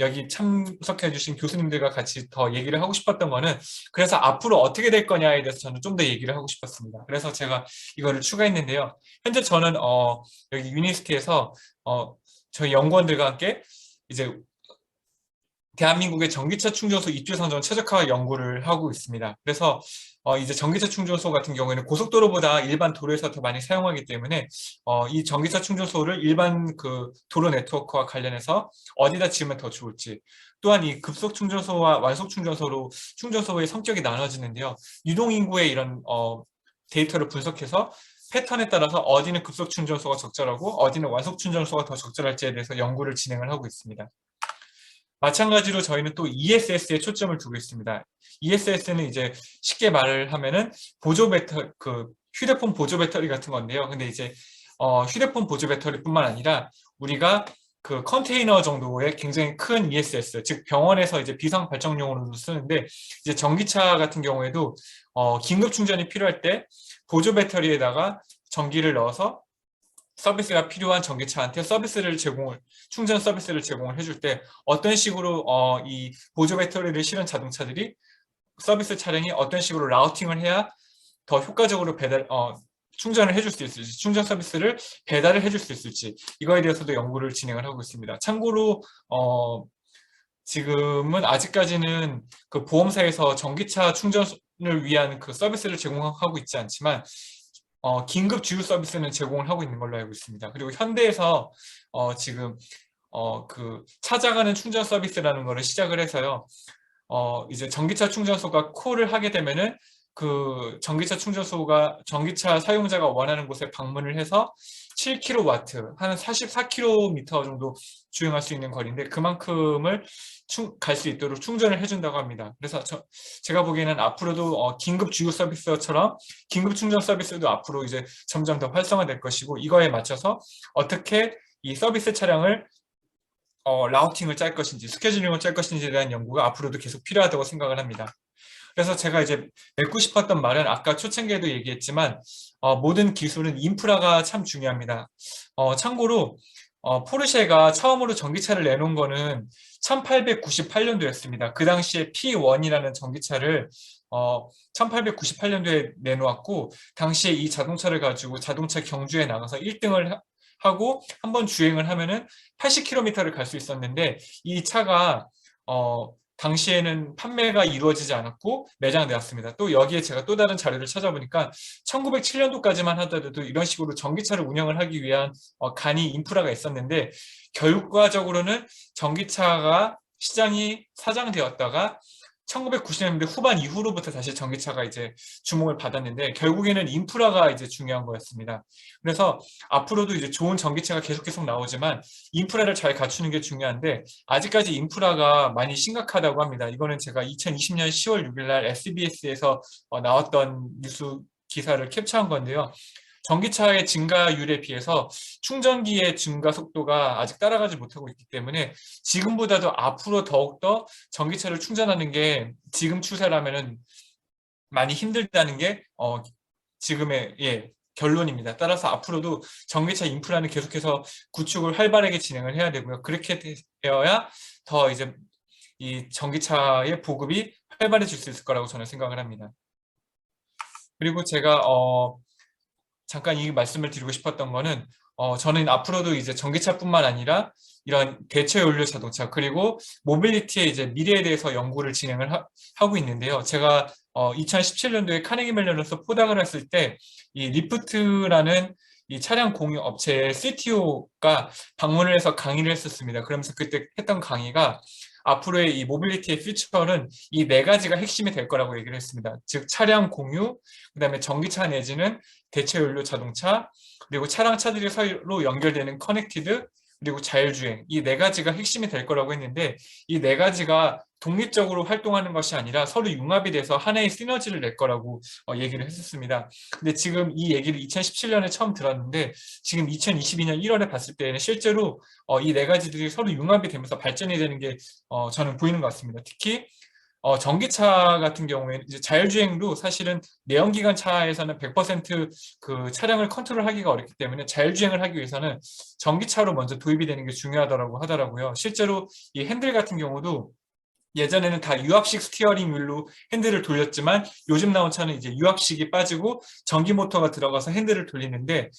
여기 참석해 주신 교수님들과 같이 더 얘기를 하고 싶었던 거는, 그래서 앞으로 어떻게 될 거냐에 대해서 저는 좀 더 얘기를 하고 싶었습니다. 그래서 제가 이거를 추가했는데요. 현재 저는 여기 유니스티에서 저희 연구원들과 함께 이제 대한민국의 전기차 충전소 입주 선정 최적화 연구를 하고 있습니다. 그래서 이제 전기차 충전소 같은 경우에는 고속도로보다 일반 도로에서 더 많이 사용하기 때문에 이 전기차 충전소를 일반 그 도로 네트워크와 관련해서 어디다 지으면 더 좋을지, 또한 이 급속 충전소와 완속 충전소로 충전소의 성격이 나눠지는데요. 유동인구의 이런 데이터를 분석해서 패턴에 따라서 어디는 급속 충전소가 적절하고 어디는 완속 충전소가 더 적절할지에 대해서 연구를 진행을 하고 있습니다. 마찬가지로 저희는 또 ESS에 초점을 두고 있습니다. ESS는 이제 쉽게 말을 하면은 휴대폰 보조 배터리 같은 건데요. 근데 이제 휴대폰 보조 배터리뿐만 아니라 우리가 그 컨테이너 정도의 굉장히 큰 ESS, 즉 병원에서 이제 비상 발전용으로도 쓰는데, 이제 전기차 같은 경우에도 긴급 충전이 필요할 때 보조 배터리에다가 전기를 넣어서 서비스가 필요한 전기차한테 충전 서비스를 제공을 해줄 때 어떤 식으로 이 보조 배터리를 실은 자동차들이 서비스 차량이 어떤 식으로 라우팅을 해야 더 효과적으로 충전을 해줄 수 있을지, 충전 서비스를 배달을 해줄 수 있을지, 이거에 대해서도 연구를 진행을 하고 있습니다. 참고로 지금은 아직까지는 그 보험사에서 전기차 충전을 위한 그 서비스를 제공하고 있지 않지만 긴급 주유 서비스는 제공을 하고 있는 걸로 알고 있습니다. 그리고 현대에서 지금 그 찾아가는 충전 서비스라는 거를 시작을 해서요. 이제 전기차 충전소가 콜을 하게 되면은 그 전기차 사용자가 원하는 곳에 방문을 해서 7kW, 한 44km 정도 주행할 수 있는 거리인데 그만큼을 갈 수 있도록 충전을 해준다고 합니다. 그래서 제가 보기에는 앞으로도 긴급 주유 서비스처럼 긴급 충전 서비스도 앞으로 이제 점점 더 활성화될 것이고, 이거에 맞춰서 어떻게 이 서비스 차량을 라우팅을 짤 것인지, 스케줄링을 짤 것인지에 대한 연구가 앞으로도 계속 필요하다고 생각을 합니다. 그래서 제가 이제 맺고 싶었던 말은 아까 초창기에도 얘기했지만 모든 기술은 인프라가 참 중요합니다. 참고로 포르쉐가 처음으로 전기차를 내놓은 거는 1898년도였습니다. 그 당시에 P1이라는 전기차를 1898년도에 내놓았고, 당시에 이 자동차를 가지고 자동차 경주에 나가서 1등을 하고 한번 주행을 하면은 80km를 갈 수 있었는데, 이 차가 당시에는 판매가 이루어지지 않았고 매장되었습니다. 또 여기에 제가 또 다른 자료를 찾아보니까 1907년도까지만 하더라도 이런 식으로 전기차를 운영을 하기 위한 간이 인프라가 있었는데, 결과적으로는 전기차가 시장이 사장되었다가 1990년대 후반 이후로부터 다시 전기차가 이제 주목을 받았는데, 결국에는 인프라가 이제 중요한 거였습니다. 그래서 앞으로도 이제 좋은 전기차가 계속 나오지만 인프라를 잘 갖추는 게 중요한데, 아직까지 인프라가 많이 심각하다고 합니다. 이거는 제가 2020년 10월 6일 날 SBS에서 나왔던 뉴스 기사를 캡처한 건데요. 전기차의 증가율에 비해서 충전기의 증가 속도가 아직 따라가지 못하고 있기 때문에 지금보다도 앞으로 더욱더 전기차를 충전하는 게 지금 추세라면은 많이 힘들다는 게 지금의 결론입니다. 따라서 앞으로도 전기차 인프라는 계속해서 구축을 활발하게 진행을 해야 되고요. 그렇게 되어야 더 이제 이 전기차의 보급이 활발해질 수 있을 거라고 저는 생각을 합니다. 그리고 제가 잠깐 이 말씀을 드리고 싶었던 거는 저는 앞으로도 이제 전기차뿐만 아니라 이런 대체 연료 자동차 그리고 모빌리티의 이제 미래에 대해서 연구를 진행을 하고 있는데요. 제가 2017년도에 카네기 멜론에서 포닥을 했을 때 이 리프트라는 이 차량 공유 업체의 CTO가 방문을 해서 강의를 했었습니다. 그러면서 그때 했던 강의가 앞으로의 이 모빌리티의 퓨처는 이 네 가지가 핵심이 될 거라고 얘기를 했습니다. 즉 차량 공유, 그다음에 전기차 내지는 대체 연료 자동차, 그리고 차들이 서로 연결되는 커넥티드, 그리고 자율주행, 이 네 가지가 핵심이 될 거라고 했는데, 이 네 가지가 독립적으로 활동하는 것이 아니라 서로 융합이 돼서 하나의 시너지를 낼 거라고 얘기를 했었습니다. 근데 지금 이 얘기를 2017년에 처음 들었는데, 지금 2022년 1월에 봤을 때에는 실제로 이 네 가지들이 서로 융합이 되면서 발전이 되는 게 저는 보이는 것 같습니다. 특히 전기차 같은 경우에는 이제 자율주행도 사실은 내연기관 차에서는 100% 그 차량을 컨트롤하기가 어렵기 때문에 자율주행을 하기 위해서는 전기차로 먼저 도입이 되는 게 중요하다고 하더라고요. 실제로 이 핸들 같은 경우도 예전에는 다 유압식 스티어링 휠로 핸들을 돌렸지만, 요즘 나온 차는 이제 유압식이 빠지고 전기 모터가 들어가서 핸들을 돌리는데,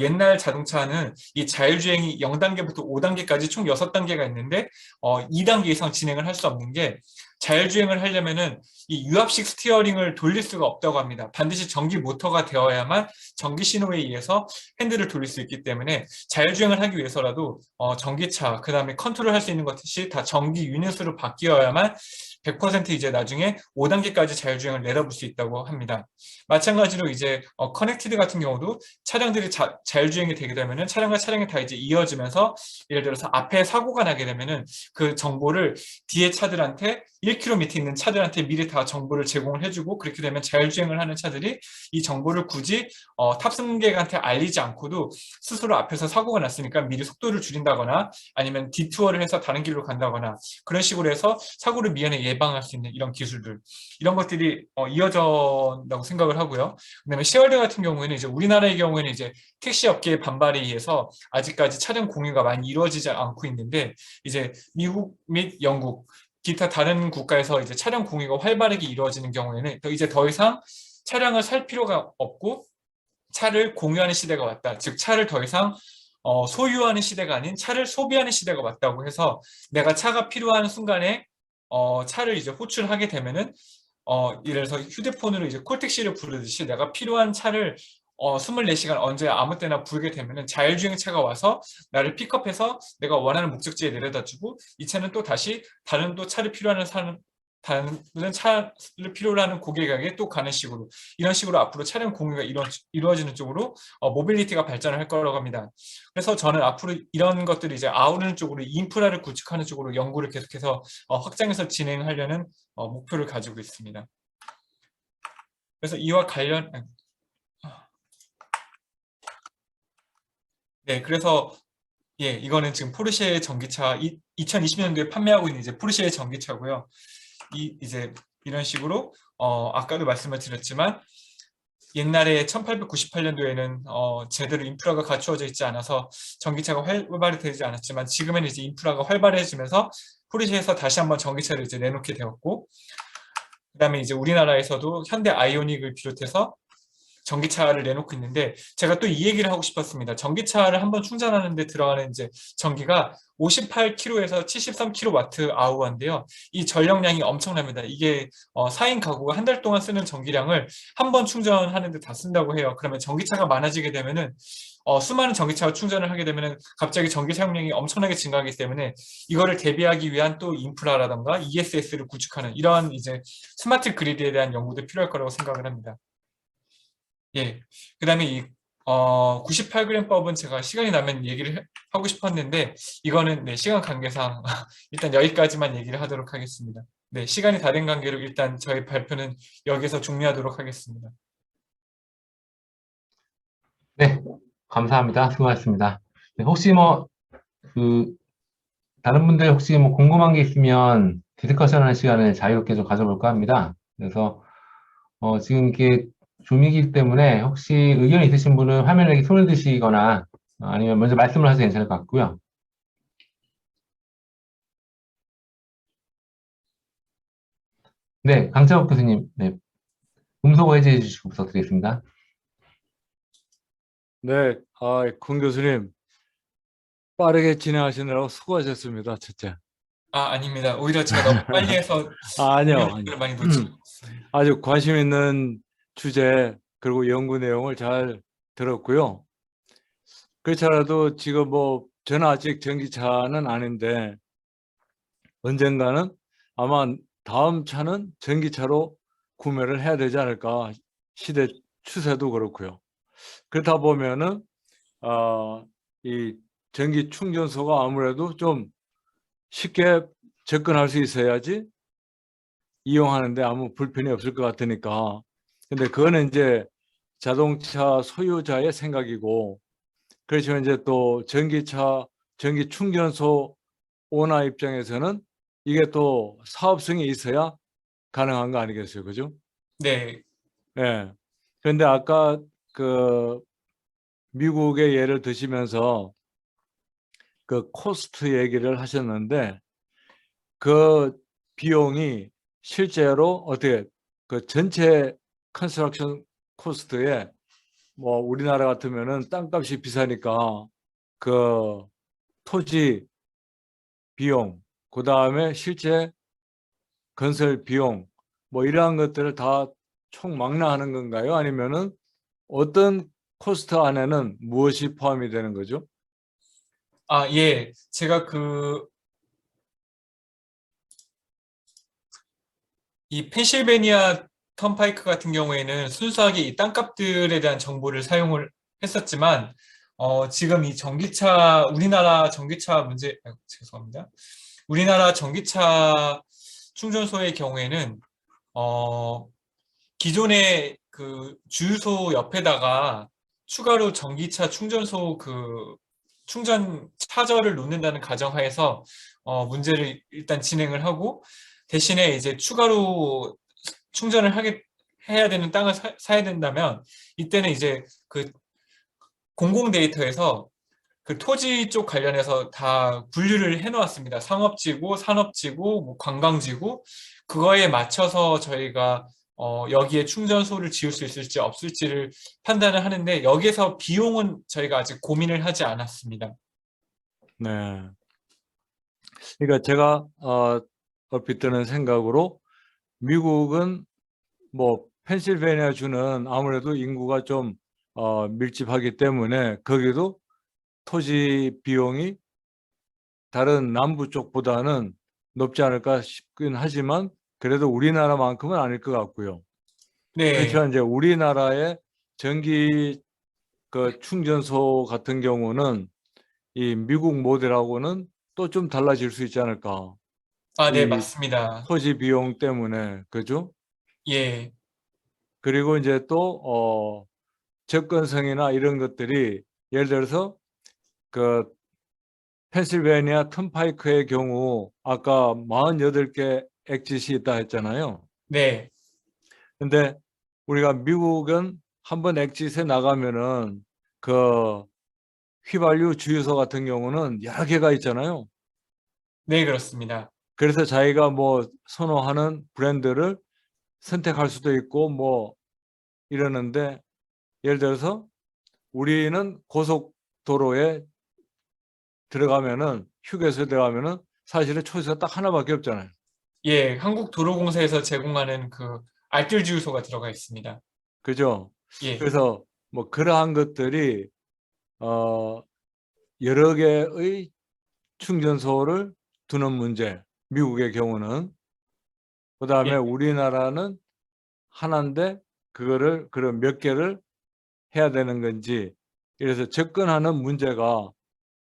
옛날 자동차는 이 자율주행이 0단계부터 5단계까지 총 6단계가 있는데 2단계 이상 진행을 할 수 없는 게, 자율주행을 하려면은 이 유압식 스티어링을 돌릴 수가 없다고 합니다. 반드시 전기 모터가 되어야만 전기 신호에 의해서 핸들을 돌릴 수 있기 때문에 자율주행을 하기 위해서라도 전기차, 그 다음에 컨트롤할 수 있는 것이 다 전기 유닛으로 바뀌어야만 100% 이제 나중에 5단계까지 자율주행을 내려볼 수 있다고 합니다. 마찬가지로 이제 커넥티드 같은 경우도 차량들이 자율주행이 되게 되면은 차량과 차량이 다 이제 이어지면서, 예를 들어서 앞에 사고가 나게 되면은 그 정보를 뒤에 차들한테 1km 밑에 있는 차들한테 미리 다 정보를 제공을 해주고, 그렇게 되면 자율주행을 하는 차들이 이 정보를 굳이 탑승객한테 알리지 않고도 스스로 앞에서 사고가 났으니까 미리 속도를 줄인다거나 아니면 디투어를 해서 다른 길로 간다거나 그런 식으로 해서 사고를 미연에 예방할 수 있는 이런 기술들, 이런 것들이 이어진다고 생각을 하고요. 그다음에 쉐어링 같은 경우에는 이제 우리나라의 경우에는 이제 택시 업계의 반발에 의해서 아직까지 차량 공유가 많이 이루어지지 않고 있는데, 이제 미국 및 영국, 기타 다른 국가에서 이제 차량 공유가 활발하게 이루어지는 경우에는 이제 더 이상 차량을 살 필요가 없고 차를 공유하는 시대가 왔다. 즉 차를 더 이상 소유하는 시대가 아닌 차를 소비하는 시대가 왔다고 해서, 내가 차가 필요한 순간에 차를 이제 호출하게 되면은 예를 들어서 휴대폰으로 이제 콜택시를 부르듯이 내가 필요한 차를 24시간 언제 아무 때나 부르게 되면은 자율주행차가 와서 나를 픽업해서 내가 원하는 목적지에 내려다 주고, 이 차는 또 다시 다른 또 차를 필요하는 사람, 다른 차를 필요로 하는 고객에게 또 가는 식으로, 이런 식으로 앞으로 차량 공유가 이루어지는 쪽으로 모빌리티가 발전을 할 거라고 합니다. 그래서 저는 앞으로 이런 것들이 이제 아우르는 쪽으로, 인프라를 구축하는 쪽으로 연구를 계속해서 확장해서 진행하려는 목표를 가지고 있습니다. 그래서 이와 관련 네, 그래서 예, 이거는 지금 포르쉐의 전기차, 2020년도에 판매하고 있는 이제 포르쉐의 전기차고요. 이제 이런 식으로 아까도 말씀을 드렸지만, 옛날에 1898년도에는 제대로 인프라가 갖추어져 있지 않아서 전기차가 활발해지지 않았지만, 지금은 이제 인프라가 활발해지면서 포르쉐에서 다시 한번 전기차를 이제 내놓게 되었고, 그다음에 이제 우리나라에서도 현대 아이오닉을 비롯해서 전기차를 내놓고 있는데, 제가 또 이 얘기를 하고 싶었습니다. 전기차를 한번 충전하는 데 들어가는 이제 전기가 58kW에서 73kWh인데요. 이 전력량이 엄청납니다. 이게 4인 가구가 한 달 동안 쓰는 전기량을 한 번 충전하는 데 다 쓴다고 해요. 그러면 전기차가 많아지게 되면은 수많은 전기차가 충전을 하게 되면은 갑자기 전기 사용량이 엄청나게 증가하기 때문에, 이거를 대비하기 위한 또 인프라라던가 ESS를 구축하는 이러한 이제 스마트 그리드에 대한 연구도 필요할 거라고 생각을 합니다. 예, 그 다음에 이 98g법은 제가 시간이 나면 얘기를 하고 싶었는데, 이거는 네, 시간 관계상 일단 여기까지만 얘기를 하도록 하겠습니다. 네, 시간이 다 된 관계로 일단 저희 발표는 여기서 종료하도록 하겠습니다. 네, 감사합니다. 수고하셨습니다. 네, 혹시 뭐, 다른 분들 혹시 뭐 궁금한 게 있으면 디스커션 하는 시간을 자유롭게 좀 가져볼까 합니다. 그래서, 지금 이게 줌이기 때문에 혹시 의견이 있으신 분은 화면에 이렇게 손을 드시거나 아니면 먼저 말씀을 하셔도 괜찮을 것 같고요. 네, 강창욱 교수님, 네, 음소 해제해 주시고 부탁드리겠습니다. 네, 권 교수님, 빠르게 진행하시느라고 수고하셨습니다, 첫째. 아닙니다. 오히려 제가 너무 빨리 해서 아니요. 를 많이 놓치고 있어요. 아주 관심 있는 주제, 그리고 연구 내용을 잘 들었고요. 그렇잖아도 지금 뭐, 저는 아직 전기차는 아닌데, 언젠가는 아마 다음 차는 전기차로 구매를 해야 되지 않을까, 시대 추세도 그렇고요. 그렇다 보면은, 이 전기 충전소가 아무래도 좀 쉽게 접근할 수 있어야지 이용하는데 아무 불편이 없을 것 같으니까. 근데 그거는 이제 자동차 소유자의 생각이고, 그렇지만 이제 또 전기차, 전기 충전소 오너 입장에서는 이게 또 사업성이 있어야 가능한 거 아니겠어요? 그죠? 네, 예. 그런데 아까 그 미국의 예를 드시면서 그 코스트 얘기를 하셨는데, 그 비용이 실제로 어떻게 그 전체 컨스트럭션 코스트에 뭐 우리나라 같으면은 땅값이 비싸니까 그 토지 비용, 그 다음에 실제 건설 비용, 뭐 이러한 것들을 다 총망라하는 건가요? 아니면은 어떤 코스트 안에는 무엇이 포함이 되는 거죠? 예, 제가 이 펜실베니아 턴파이크 같은 경우에는 순수하게 이 땅값들에 대한 정보를 사용을 했었지만, 지금 이 우리나라 전기차 문제, 죄송합니다. 우리나라 전기차 충전소의 경우에는, 기존의 그 주유소 옆에다가 추가로 전기차 충전소 충전 차저를 놓는다는 가정하에서 문제를 일단 진행을 하고, 대신에 이제 추가로 충전을 해야 되는 땅을 사야 된다면 이때는 이제 그 공공 데이터에서 그 토지 쪽 관련해서 다 분류를 해놓았습니다. 상업지구, 산업지구, 뭐 관광지구 그거에 맞춰서 저희가 여기에 충전소를 지을 수 있을지 없을지를 판단을 하는데 여기에서 비용은 저희가 아직 고민을 하지 않았습니다. 네. 그러니까 제가 얼핏 드는 생각으로 미국은 뭐 펜실베니아 주는 아무래도 인구가 좀 밀집하기 때문에 거기도 토지 비용이 다른 남부 쪽보다는 높지 않을까 싶긴 하지만 그래도 우리나라만큼은 아닐 것 같고요. 네, 그렇지만 이제 우리나라의 전기 그 충전소 같은 경우는 이 미국 모델하고는 또 좀 달라질 수 있지 않을까. 네, 이 맞습니다. 토지 비용 때문에, 그죠? 예, 그리고 이제 또 접근성이나 이런 것들이 예를 들어서 그 펜실베니아 턴파이크의 경우 아까 48개 엑짓이 있다 했잖아요. 네, 근데 우리가 미국은 한번 엑짓에 나가면은 그 휘발유 주유소 같은 경우는 여러 개가 있잖아요. 네, 그렇습니다. 그래서 자기가 뭐 선호하는 브랜드를 선택할 수도 있고 뭐 이러는데 예를 들어서 우리는 고속도로에 들어가면은 휴게소에 들어가면은 사실은 초이스가 딱 하나밖에 없잖아요. 예, 한국도로공사에서 제공하는 그 알뜰 주유소가 들어가 있습니다. 그죠? 예, 그래서 뭐 그러한 것들이 어 여러 개의 충전소를 두는 문제. 미국의 경우는 그다음에 예, 우리나라는 하나인데 그거를 그런 몇 개를 해야 되는 건지 이래서 접근하는 문제가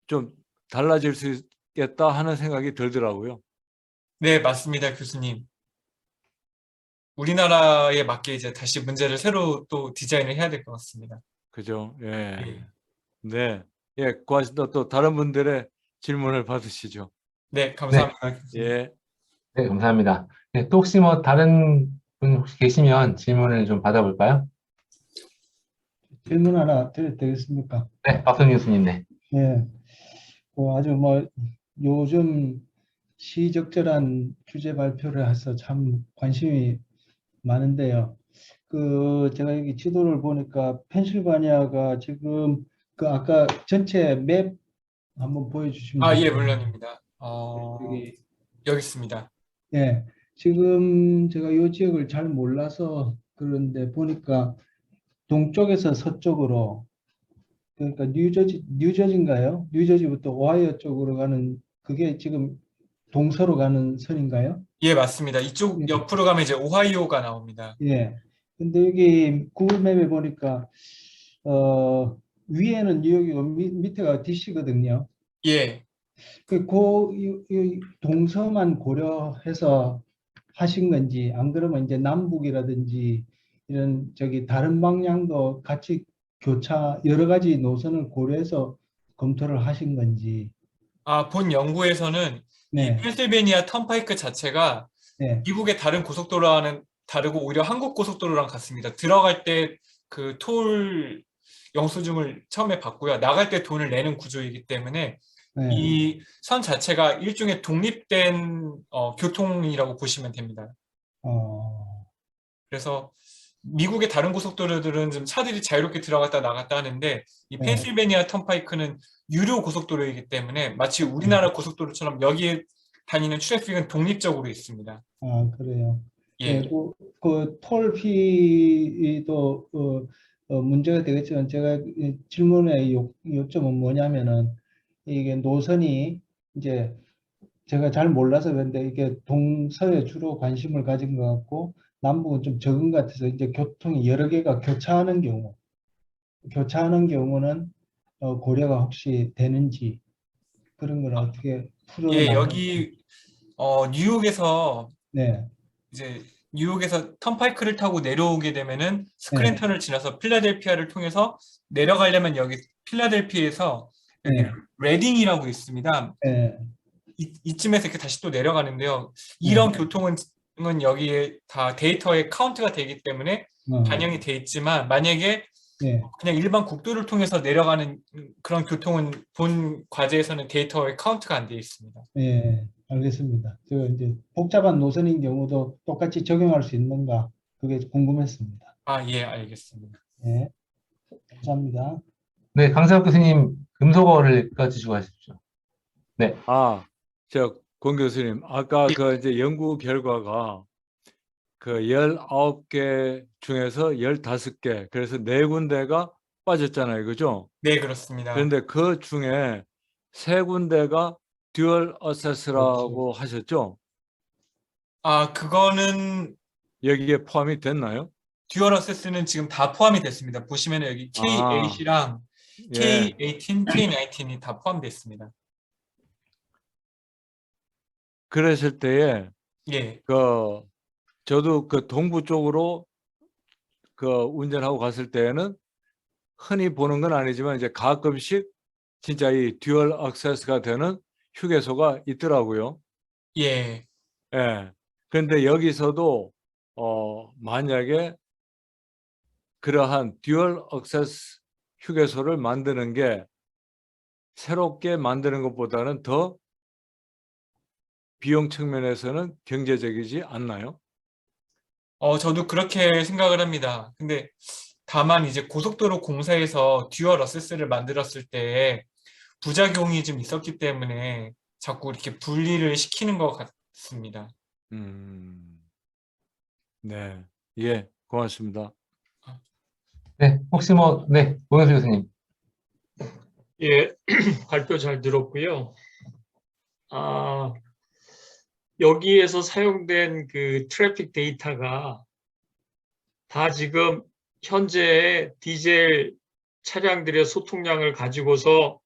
좀 달라질 수 있겠다 하는 생각이 들더라고요. 네, 맞습니다, 교수님. 우리나라에 맞게 이제 다시 문제를 새로 또 디자인을 해야 될 것 같습니다. 그죠? 예. 예. 네. 예, 고맙습니다. 또 다른 분들의 질문을 받으시죠. 네, 네, 감사합니다, 교수님. 예. 네, 감사합니다. 네, 또 혹시 뭐 다른 분 혹시 계시면 질문을 좀 받아볼까요? 질문 하나 드려도 되겠습니까? 네, 박선 교수님, 네. 예. 아주 뭐 요즘 시적절한 규제 발표를 해서 참 관심이 많은데요. 제가 여기 지도를 보니까 펜실바니아가 지금 그 아까 전체 맵 한번 보여주시면 예, 될까요? 물론입니다. 여기 여기 있습니다. 예. 지금 제가 이 지역을 잘 몰라서 그런데 보니까 동쪽에서 서쪽으로 그러니까 뉴저지인가요? 뉴저지부터 오하이오 쪽으로 가는 그게 지금 동서로 가는 선인가요? 예, 맞습니다. 이쪽 예. 옆으로 가면 이제 오하이오가 나옵니다. 예. 근데 여기 구글 맵에 보니까 위에는 뉴욕이고 밑에가 DC거든요. 예, 이 동서만 고려해서 하신 건지 안 그러면 이제 남북이라든지 이런 다른 방향도 같이 여러 가지 노선을 고려해서 검토를 하신 건지. 본 연구에서는 이 네, 펜실베니아 턴파이크 자체가 네, 미국의 다른 고속도로와는 다르고 오히려 한국 고속도로랑 같습니다. 들어갈 때 그 톨 영수증을 처음에 받고요. 나갈 때 돈을 내는 구조이기 때문에 네. 이 선 자체가 일종의 독립된 교통이라고 보시면 됩니다. 어, 그래서 미국의 다른 고속도로들은 좀 차들이 자유롭게 들어갔다 나갔다 하는데 이 네. 펜실베니아 턴파이크는 유료 고속도로이기 때문에 마치 우리나라 고속도로처럼 여기에 다니는 트래픽은 독립적으로 있습니다. 그래요. 예, 네, 톨 피도 문제가 되겠지만 제가 이 질문의 요점은 뭐냐면은 이게 노선이 이제 제가 잘 몰라서 그런데 이게 동서에 주로 관심을 가진 것 같고 남북은 좀 적은 것 같아서 이제 교통이 여러 개가 교차하는 경우는 고려가 혹시 되는지 그런 걸 어떻게 예, 풀어나가. 여기 뉴욕에서 네, 이제 뉴욕에서 턴파이크를 타고 내려오게 되면은 네, 스크랜턴을 지나서 필라델피아를 통해서 내려가려면 여기 필라델피아에서 여기 네, 레딩이라고 있습니다. 네, 이쯤에서 이렇게 다시 또 내려가는데요. 이런 교통은 여기에 다 데이터에 카운트가 되기 때문에 반영이 돼 있지만 만약에 예, 그냥 일반 국도를 통해서 내려가는 그런 교통은 본 과제에서는 데이터에 카운트가 안 돼 있습니다. 예, 알겠습니다. 저 이제 복잡한 노선인 경우도 똑같이 적용할 수 있는가? 그게 궁금했습니다. 아, 예, 알겠습니다. 예, 감사합니다. 네, 강세혁 교수님 금속어를 꺼주시고 하십시오. 네, 아, 권 교수님, 아까 그 이제 연구 결과가 그 19개 중에서 15개, 그래서 4군데가 빠졌잖아요. 그죠? 네, 그렇습니다. 그런데 그 중에 3군데가 듀얼 어세스라고 하셨죠? 아, 그거는 여기에 포함이 됐나요? 듀얼 어세스는 지금 다 포함이 됐습니다. 보시면 여기 K8이랑 예. K18, K19이 다 포함되어 있습니다. 그랬을 때에 예, 저도 그 동부 쪽으로 운전하고 갔을 때에는 흔히 보는 건 아니지만 이제 가끔씩 진짜 이 듀얼 액세스가 되는 휴게소가 있더라고요. 예, 예. 그런데 여기서도 만약에 그러한 듀얼 액세스 휴게소를 만드는 게 새롭게 만드는 것보다는 더 비용 측면에서는 경제적이지 않나요? 저도 그렇게 생각을 합니다. 근데 다만 이제 고속도로 공사에서 듀얼 어세스를 만들었을 때 부작용이 좀 있었기 때문에 자꾸 이렇게 분리를 시키는 것 같습니다. 네. 예, 고맙습니다. 네, 혹시 네, 노영수 교수님. 예, 발표 잘 들었고요. 아, 여기에서 사용된 그 트래픽 데이터가 다 지금 현재 디젤 차량들의 소통량을 가지고서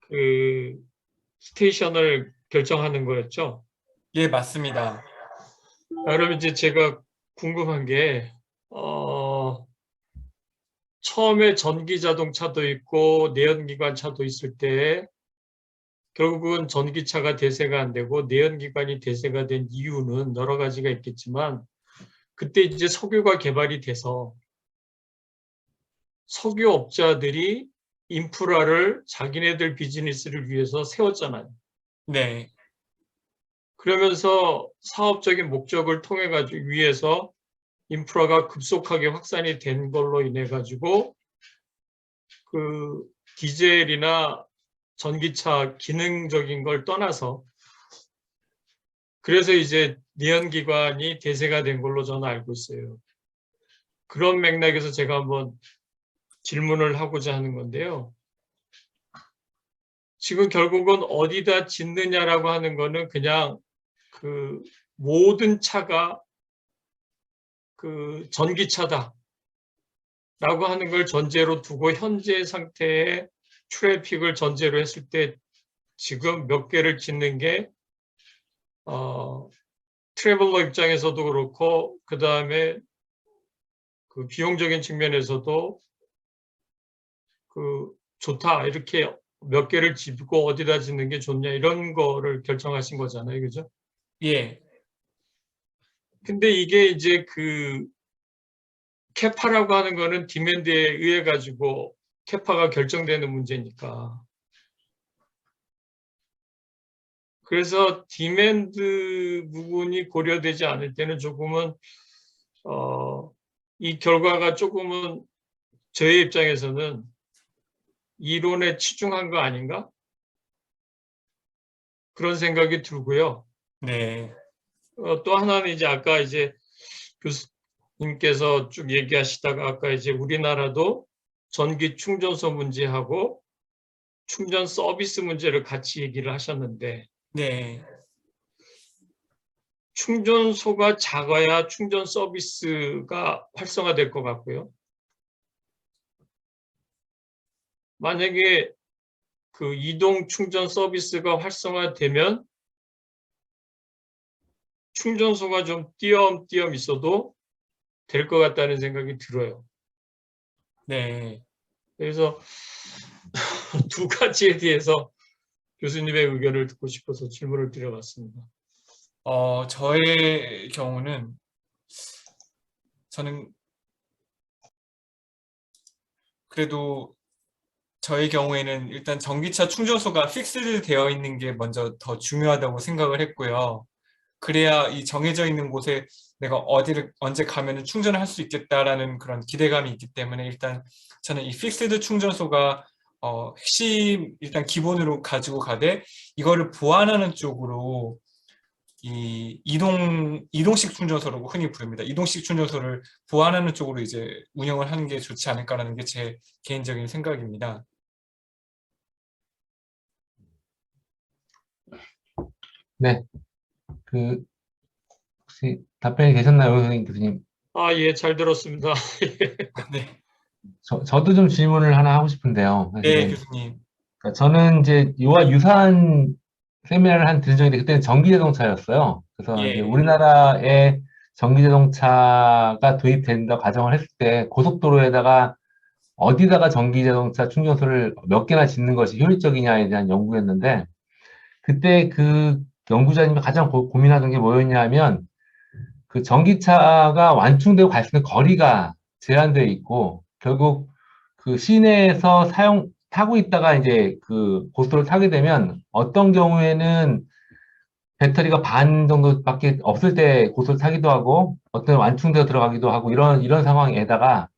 그 스테이션을 결정하는 거였죠. 예, 맞습니다. 그럼 이제 제가 궁금한 게, 처음에 전기 자동차도 있고 내연기관 차도 있을 때 결국은 전기차가 대세가 안 되고 내연기관이 대세가 된 이유는 여러 가지가 있겠지만 그때 이제 석유가 개발이 돼서 석유업자들이 인프라를 자기네들 비즈니스를 위해서 세웠잖아요. 네, 그러면서 사업적인 목적을 통해 가지고 위해서 인프라가 급속하게 확산이 된 걸로 인해 가지고 그 디젤이나 전기차 기능적인 걸 떠나서 그래서 이제 내연기관이 대세가 된 걸로 저는 알고 있어요. 그런 맥락에서 제가 한번 질문을 하고자 하는 건데요. 지금 결국은 어디다 짓느냐라고 하는 거는 그냥 그 모든 차가 그 전기차다 라고 하는 걸 전제로 두고 현재 상태의 트래픽을 전제로 했을 때 지금 몇 개를 짓는 게 트래블러 입장에서도 그렇고 그 다음에 그 비용적인 측면에서도 그 좋다 이렇게 몇 개를 짓고 어디다 짓는 게 좋냐 이런 거를 결정하신 거잖아요, 그죠? 예, 근데 이게 이제 그 캐파라고 하는 거는 디맨드에 의해 가지고 캐파가 결정되는 문제니까. 그래서 디맨드 부분이 고려되지 않을 때는 조금은 이 결과가 조금은 저의 입장에서는 이론에 치중한 거 아닌가? 그런 생각이 들고요. 네, 또 하나는 이제 아까 이제 교수님께서 쭉 얘기하시다가 아까 이제 우리나라도 전기 충전소 문제하고 충전 서비스 문제를 같이 얘기를 하셨는데 네, 충전소가 작아야 충전 서비스가 활성화될 것 같고요. 만약에 그 이동 충전 서비스가 활성화되면 충전소가 좀 띄엄띄엄 있어도 될 것 같다는 생각이 들어요. 네, 그래서 두 가지에 대해서 교수님의 의견을 듣고 싶어서 질문을 드려봤습니다. 저의 경우는 저는 그래도 저의 경우에는 일단 전기차 충전소가 픽스드 되어 있는 게 먼저 더 중요하다고 생각을 했고요. 그래야 이 정해져 있는 곳에 내가 어디를 언제 가면은 충전을 할 수 있겠다라는 그런 기대감이 있기 때문에 일단 저는 이 픽스드 충전소가 핵심 일단 기본으로 가지고 가되 이거를 보완하는 쪽으로 이 이동식 충전소라고 흔히 부릅니다. 이동식 충전소를 보완하는 쪽으로 이제 운영을 하는 게 좋지 않을까라는 게 제 개인적인 생각입니다. 네, 혹시 답변이 되셨나요, 선생님, 교수님? 아, 예, 잘 들었습니다. 네, 저도 좀 질문을 하나 하고 싶은데요. 네, 사실은. 교수님. 그러니까 저는 이제 이와 유사한 세미나를 들은 적이 있는데 그때는 전기자동차였어요. 그래서 이제 예, 우리나라에 전기자동차가 도입된다 가정을 했을 때 고속도로에다가 어디다가 전기자동차 충전소를 몇 개나 짓는 것이 효율적이냐에 대한 연구였는데 그때 그 연구자님이 가장 고민하던 게 뭐였냐 하면 그 전기차가 완충되고 갈 수 있는 거리가 제한되어 있고 결국 그 시내에서 타고 있다가 이제 그 고속도로를 타게 되면 어떤 경우에는 배터리가 반 정도밖에 없을 때 고속도로를 타기도 하고 어떤 완충되어 들어가기도 하고 이런 상황에다가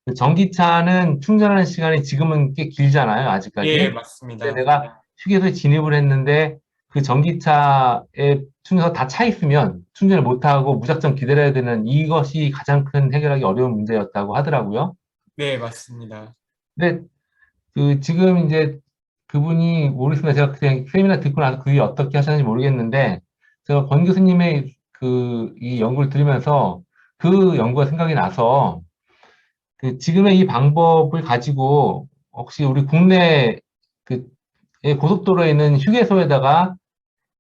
그 전기차는 충전하는 시간이 지금은 꽤 길잖아요, 예, 아직까지. 근데 맞습니다. 내가 휴게소에 진입을 했는데 그 전기차에 충전소 다 차 있으면 충전을 못하고 무작정 기다려야 되는 이것이 가장 큰 해결하기 어려운 문제였다고 하더라고요. 네, 맞습니다. 근데 그 지금 이제 그분이 모르겠습니다. 제가 그냥 세미나 듣고 나서 그게 어떻게 하셨는지 모르겠는데 제가 권 교수님의 그 이 연구를 들으면서 그 연구가 생각이 나서 그 지금의 이 방법을 가지고 혹시 우리 국내 그 고속도로에 있는 휴게소에다가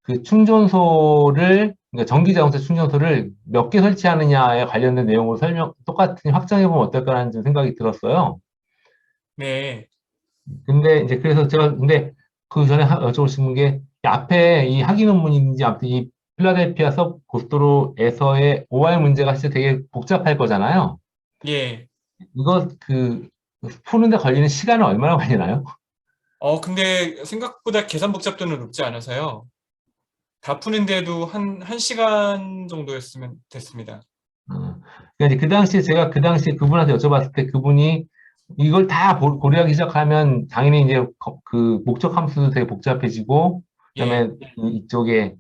그 충전소를 그러니까 전기자동차 충전소를 몇 개 설치하느냐에 관련된 내용으로 똑같이 확장해보면 어떨까라는 좀 생각이 들었어요. 네, 근데 이제 그래서 제가 근데 그 전에 여쭤보고 싶은 게 이 앞에 이 학위 논문인지 아무튼 이 필라델피아 서 고속도로에서의 OR 문제가 진짜 되게 복잡할 거잖아요. 예. 이거 푸는데 걸리는 시간은 얼마나 걸리나요? 근데 생각보다 계산 복잡도는 높지 않아서요. 다 푸는데도 한 시간 정도였으면 됐습니다. 그러니까 이제 그 당시에 제가 그 당시에 그분한테 여쭤봤을 때 그분이 이걸 다 고려하기 시작하면 당연히 이제 그 목적 함수도 되게 복잡해지고 예, 그다음에 이쪽에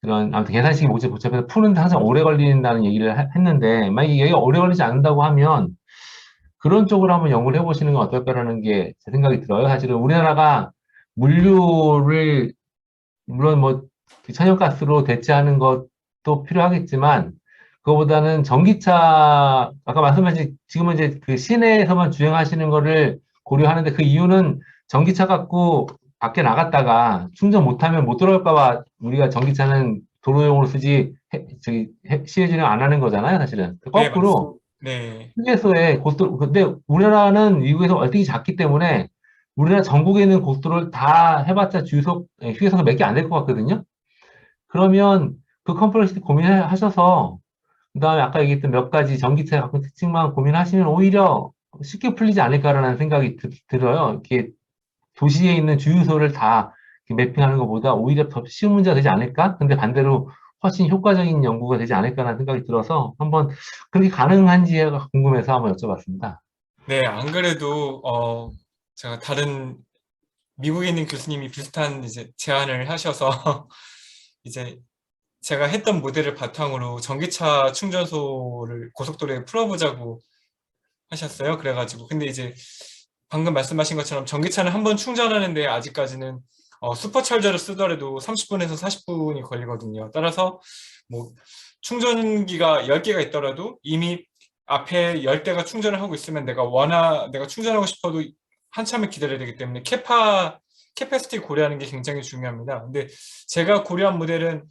그런 아무튼 계산식이 복잡해서 푸는데 항상 오래 걸린다는 얘기를 했는데 만약에 얘가 오래 걸리지 않는다고 하면 그런 쪽으로 한번 연구를 해보시는 건 어떨까라는 게 제 생각이 들어요. 사실은 우리나라가 물류를 물론 뭐 천연가스로 대체하는 것도 필요하겠지만 그거보다는 전기차 아까 말씀하신 지금은 이제 그 시내에서만 주행하시는 거를 고려하는데 그 이유는 전기차 갖고 밖에 나갔다가 충전 못하면 못 돌아올까 봐 우리가 전기차는 도로용으로 쓰지 시내 주행 안 하는 거잖아요, 사실은. 네, 거꾸로 네, 휴게소에 고속도로 근데 우리나라는 미국에서 월등히 작기 때문에 우리나라 전국에 있는 고속도로를 다 해봤자 휴게소가 몇 개 안 될 것 같거든요. 그러면 그 컴플렉시티 고민하셔서 그다음에 아까 얘기했던 몇 가지 전기차의 갖고 있는 특징만 고민하시면 오히려 쉽게 풀리지 않을까라는 생각이 들어요. 이렇게 도시에 있는 주유소를 다 이렇게 매핑하는 것보다 오히려 더 쉬운 문제가 되지 않을까? 근데 반대로 훨씬 효과적인 연구가 되지 않을까라는 생각이 들어서 한번 그렇게 가능한지가 궁금해서 한번 여쭤봤습니다. 네. 안 그래도 제가 다른 미국에 있는 교수님이 비슷한 이제 제안을 하셔서 이제 제가 했던 모델을 바탕으로 전기차 충전소를 고속도로에 풀어보자고 하셨어요. 그래가지고 근데 이제 방금 말씀하신 것처럼 전기차는 한 번 충전하는데 아직까지는 슈퍼차저를 쓰더라도 30분에서 40분이 걸리거든요. 따라서 뭐 충전기가 10개가 있더라도 이미 앞에 10대가 충전을 하고 있으면 내가 충전하고 싶어도 한참을 기다려야 되기 때문에 캐패시티 고려하는 게 굉장히 중요합니다. 근데 제가 고려한 모델은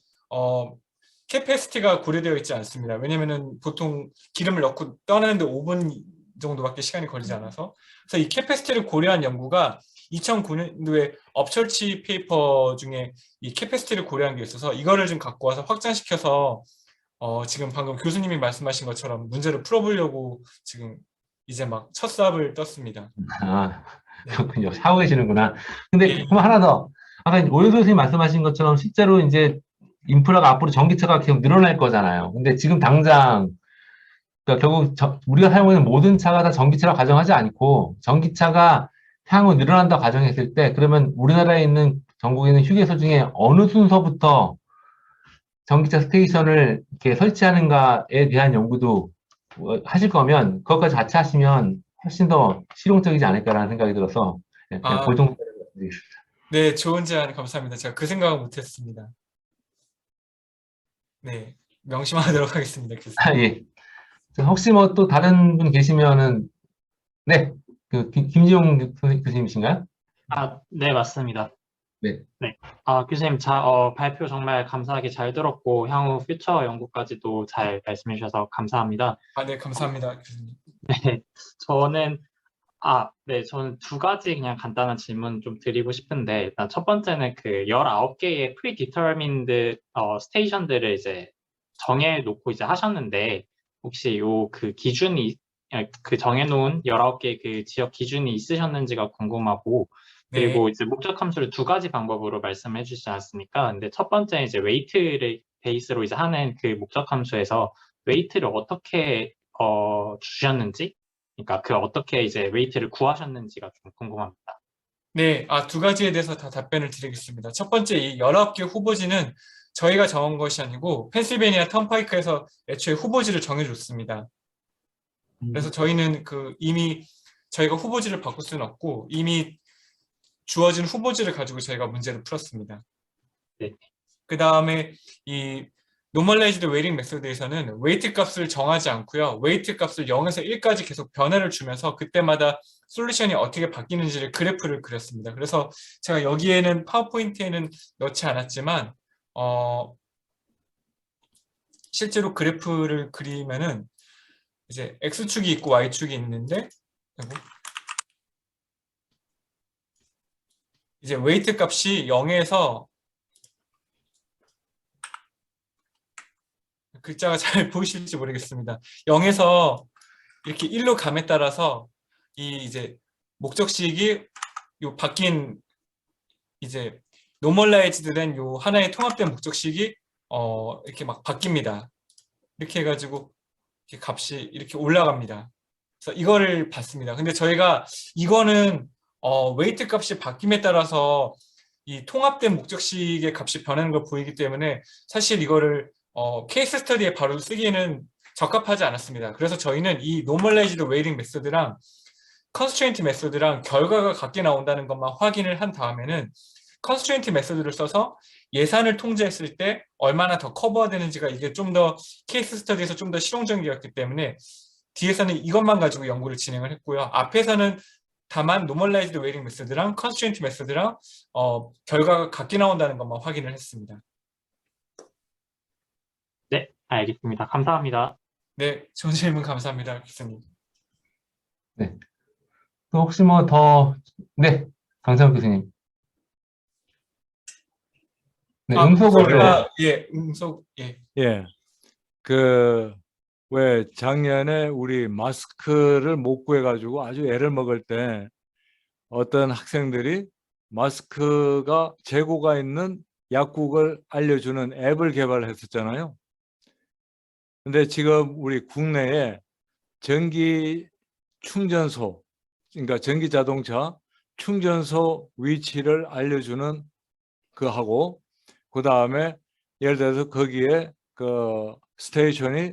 캐패시티가 고려되어 있지 않습니다. 왜냐면은 보통 기름을 넣고 떠나는데 5분 정도밖에 시간이 걸리지 않아서 그래서 이 캐패시티를 고려한 연구가 2009년도에 업처치 페이퍼 중에 이 캐패시티를 고려한 게 있어서 이거를 좀 갖고 와서 확장시켜서 지금 방금 교수님이 말씀하신 것처럼 문제를 풀어보려고 지금 이제 막 첫 수업을 떴습니다. 아, 네. 그렇군요. 하고 계시는구나. 근데 예. 그럼 하나 더. 아까 오윤 선생님 말씀하신 것처럼 실제로 이제 인프라가 앞으로 전기차가 계속 늘어날 거잖아요. 근데 지금 당장 그러니까 결국 우리가 사용하는 모든 차가 다 전기차로 가정하지 않고 전기차가 향후 늘어난다 가정했을 때 그러면 우리나라에 있는 전국에 있는 휴게소 중에 어느 순서부터 전기차 스테이션을 이렇게 설치하는가에 대한 연구도 하실 거면 그것까지 같이 하시면 훨씬 더 실용적이지 않을까라는 생각이 들어서 그냥 아, 그 정도 말씀드리겠습니다. 네, 좋은 제안 감사합니다. 제가 그 생각은 못했습니다. 네, 명심하도록 하겠습니다, 교수님. 아, 예. 혹시 뭐 또 다른 분 계시면은 네, 그 김지용 교수님이신가요? 네, 맞습니다. 네. 네. 교수님, 발표 정말 감사하게 잘 들었고, 향후 퓨처 연구까지도 잘 말씀해 주셔서 감사합니다. 네, 감사합니다, 교수님. 네, 저는 두 가지 그냥 간단한 질문 좀 드리고 싶은데, 일단 첫 번째는 그 19개의 pre-determined 스테이션들을 이제 정해놓고 이제 하셨는데, 혹시 그 기준이, 그 정해놓은 19개 그 지역 기준이 있으셨는지가 궁금하고, 그리고 이제 목적 함수를 두 가지 방법으로 말씀해 주시지 않았습니까? 근데 첫 번째 이제 웨이트를 베이스로 이제 하는 그 목적 함수에서 웨이트를 어떻게 주셨는지, 그러니까 그 어떻게 이제 웨이트를 구하셨는지가 좀 궁금합니다. 네, 두 가지에 대해서 다 답변을 드리겠습니다. 첫 번째, 이 19개 후보지는 저희가 정한 것이 아니고 펜실베니아 턴파이크에서 애초에 후보지를 정해줬습니다. 그래서 저희는 이미 저희가 후보지를 바꿀 수는 없고 이미 주어진 후보지를 가지고 저희가 문제를 풀었습니다. 네. 그 다음에 이 Normalized Weighting Method에서는 웨이트 값을 정하지 않고요. 웨이트 값을 0에서 1까지 계속 변화를 주면서 그때마다 솔루션이 어떻게 바뀌는지를 그래프를 그렸습니다. 그래서 제가 여기에는 파워포인트에는 넣지 않았지만 실제로 그래프를 그리면은 이제 X축이 있고 Y축이 있는데 이제 웨이트 값이 0에서 글자가 잘 보이실지 모르겠습니다. 0에서 이렇게 1로 감에 따라서 이제 목적식이 요 바뀐 이제 노멀라이즈드 된 요 하나의 통합된 목적식이 이렇게 막 바뀝니다. 이렇게 해가지고 이렇게 값이 이렇게 올라갑니다. 그래서 이거를 봤습니다. 근데 저희가 이거는 웨이트 값이 바뀜에 따라서 이 통합된 목적식의 값이 변하는 걸 보이기 때문에 사실 이거를 케이스 스터디에 바로 쓰기에는 적합하지 않았습니다. 그래서 저희는 이 Normalized Weighting 메소드랑 Constraint 메소드랑 결과가 같게 나온다는 것만 확인을 한 다음에는 Constraint 메소드를 써서 예산을 통제했을 때 얼마나 더 커버되는지가 이게 좀 더 케이스 스터디에서 좀 더 실용적이었기 때문에 뒤에서는 이것만 가지고 연구를 진행을 했고요. 앞에서는 다만 Normalized Weighting 메소드랑 Constraint 메소드랑 결과가 같게 나온다는 것만 확인을 했습니다. 네, 알겠습니다. 감사합니다. 네, 좋은 질문 감사합니다, 교수님. 네. 또 혹시 뭐 네, 강상욱 교수님. 네, 응속을 응속, 예. 예. 왜 작년에 우리 마스크를 못 구해가지고 아주 애를 먹을 때 어떤 학생들이 마스크가 재고가 있는 약국을 알려주는 앱을 개발했었잖아요. 근데 지금 우리 국내에 전기 충전소, 그러니까 전기 자동차 충전소 위치를 알려주는 그하고 그 다음에 예를 들어서 거기에 그 스테이션이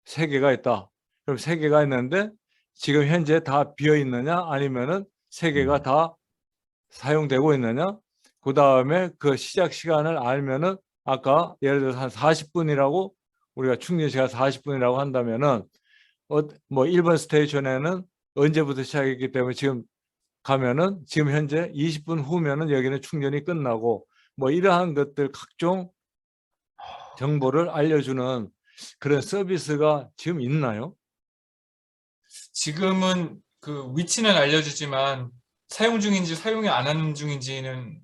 3개가 있다. 그럼 3개가 있는데 지금 현재 다 비어 있느냐 아니면은 3개가 다 사용되고 있느냐. 그 다음에 그 시작 시간을 알면은 아까 예를 들어서 한 40분이라고 우리가 충전 시간 40분이라고 한다면은 뭐 1번 스테이션에는 언제부터 시작했기 때문에 지금 가면은 지금 현재 20분 후면은 여기는 충전이 끝나고 뭐 이러한 것들 각종 정보를 알려주는 그런 서비스가 지금 있나요? 지금은 그 위치는 알려주지만 사용 중인지 사용이 안 하는 중인지는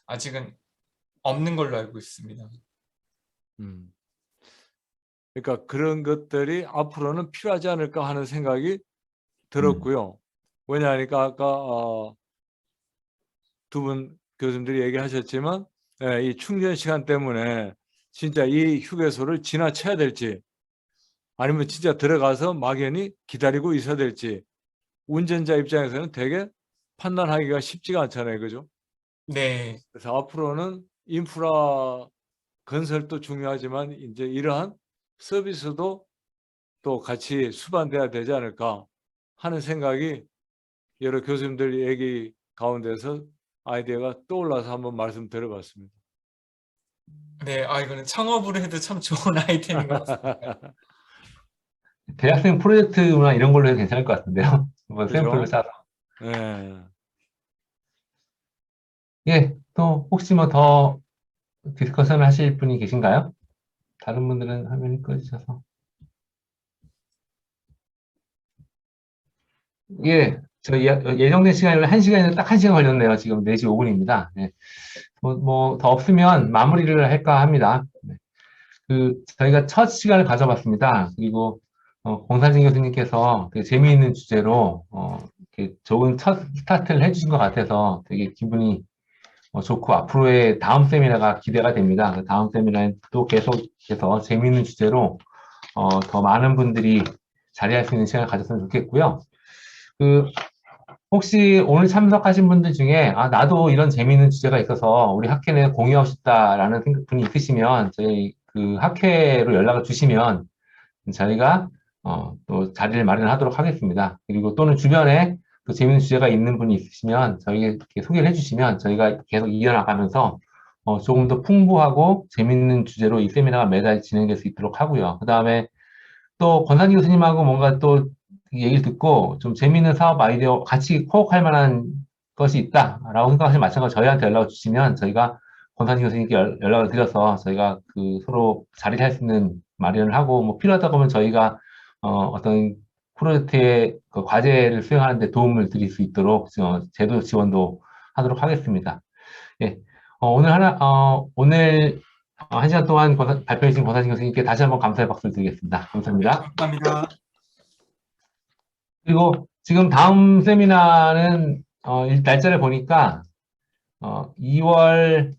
아직은 없는 걸로 알고 있습니다. 그러니까 그런 것들이 앞으로는 필요하지 않을까 하는 생각이 들었고요. 왜냐하니까 아까 두 분 교수님들이 얘기하셨지만 이 충전 시간 때문에 진짜 이 휴게소를 지나쳐야 될지 아니면 진짜 들어가서 막연히 기다리고 있어야 될지 운전자 입장에서는 되게 판단하기가 쉽지가 않잖아요. 그죠? 네, 그래서 앞으로는 인프라 건설도 중요하지만 이제 이러한 서비스도 또 같이 수반돼야 되지 않을까 하는 생각이 여러 교수님들 얘기 가운데서 아이디어가 떠올라서 한번 말씀 드려봤습니다. 네, 이거는 창업으로 해도 참 좋은 아이템인 것 같습니다. 대학생 프로젝트나 이런 걸로 해도 괜찮을 것 같은데요. 뭐 그죠? 샘플로 짜서. 네. 예, 또 혹시 뭐 더 디스커션 하실 분이 계신가요? 다른 분들은 화면이 꺼지셔서. 예, 저희 예정된 시간이 1시간인데 딱 1시간 걸렸네요. 지금 4시 5분입니다. 예. 뭐 더 없으면 마무리를 할까 합니다. 네. 저희가 첫 시간을 가져봤습니다. 그리고 공산진 교수님께서 되게 재미있는 주제로 이렇게 좋은 첫 스타트를 해주신 것 같아서 되게 기분이 좋고 앞으로의 다음 세미나가 기대가 됩니다. 그 다음 세미나는 또 계속해서 재미있는 주제로 더 많은 분들이 자리할 수 있는 시간을 가졌으면 좋겠고요. 혹시 오늘 참석하신 분들 중에 나도 이런 재미있는 주제가 있어서 우리 학회에 공유하고 싶다라는 분이 있으시면 저희 그 학회로 연락을 주시면 저희가 또 자리를 마련하도록 하겠습니다. 그리고 또는 주변에 또 재미있는 주제가 있는 분이 있으시면 저희에게 소개를 해주시면 저희가 계속 이어나가면서 조금 더 풍부하고 재미있는 주제로 이 세미나가 매달 진행될 수 있도록 하고요. 그 다음에 또 권상기 교수님하고 뭔가 또 얘기를 듣고 좀 재미있는 사업 아이디어 같이 코업할 만한 것이 있다라고 생각하시면 마찬가지로 저희한테 연락을 주시면 저희가 권상기 교수님께 연락을 드려서 저희가 서로 자리를 할 수 있는 마련을 하고 뭐 필요하다고 하면 저희가 어떤 프로젝트의 그 과제를 수행하는 데 도움을 드릴 수 있도록 제도 지원도 하도록 하겠습니다. 예. 오늘 1시간 동안 발표해 주신 권상진 교수님께 다시 한번 감사의 박수를 드리겠습니다. 감사합니다. 감사합니다. 그리고 지금 다음 세미나는 날짜를 보니까 2월